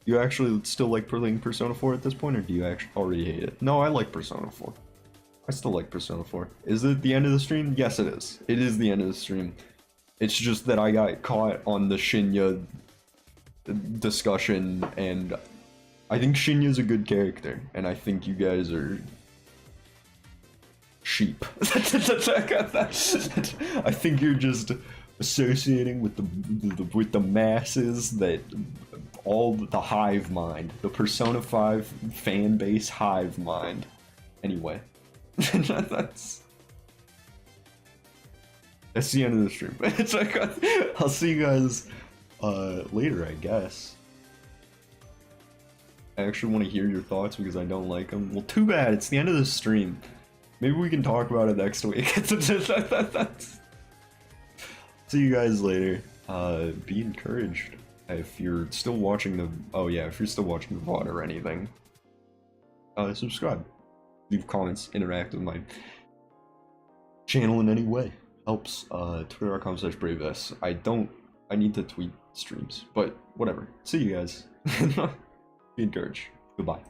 Do you actually still like playing Persona 4 at this point, or do you actually already hate it? No, I like Persona 4. I still like Persona 4. Is it the end of the stream? Yes, it is. It is the end of the stream. It's just that I got caught on the Shinya discussion, and I think Shinya's a good character, and I think you guys are sheep. I think you're just associating with the masses, that all the hive mind, the Persona 5 fan base hive mind. Anyway, that's the end of the stream. It's like, I'll see you guys later, I guess. I actually want to hear your thoughts because I don't like them. Well, too bad. It's the end of the stream. Maybe we can talk about it next week. See you guys later. Be encouraged. If you're still watching the... Oh yeah, if you're still watching the VOD or anything, subscribe. Leave comments. Interact with my channel in any way. Helps. Twitter.com/BraveS. I need to tweet streams, but whatever. See you guys. Be encouraged. Goodbye.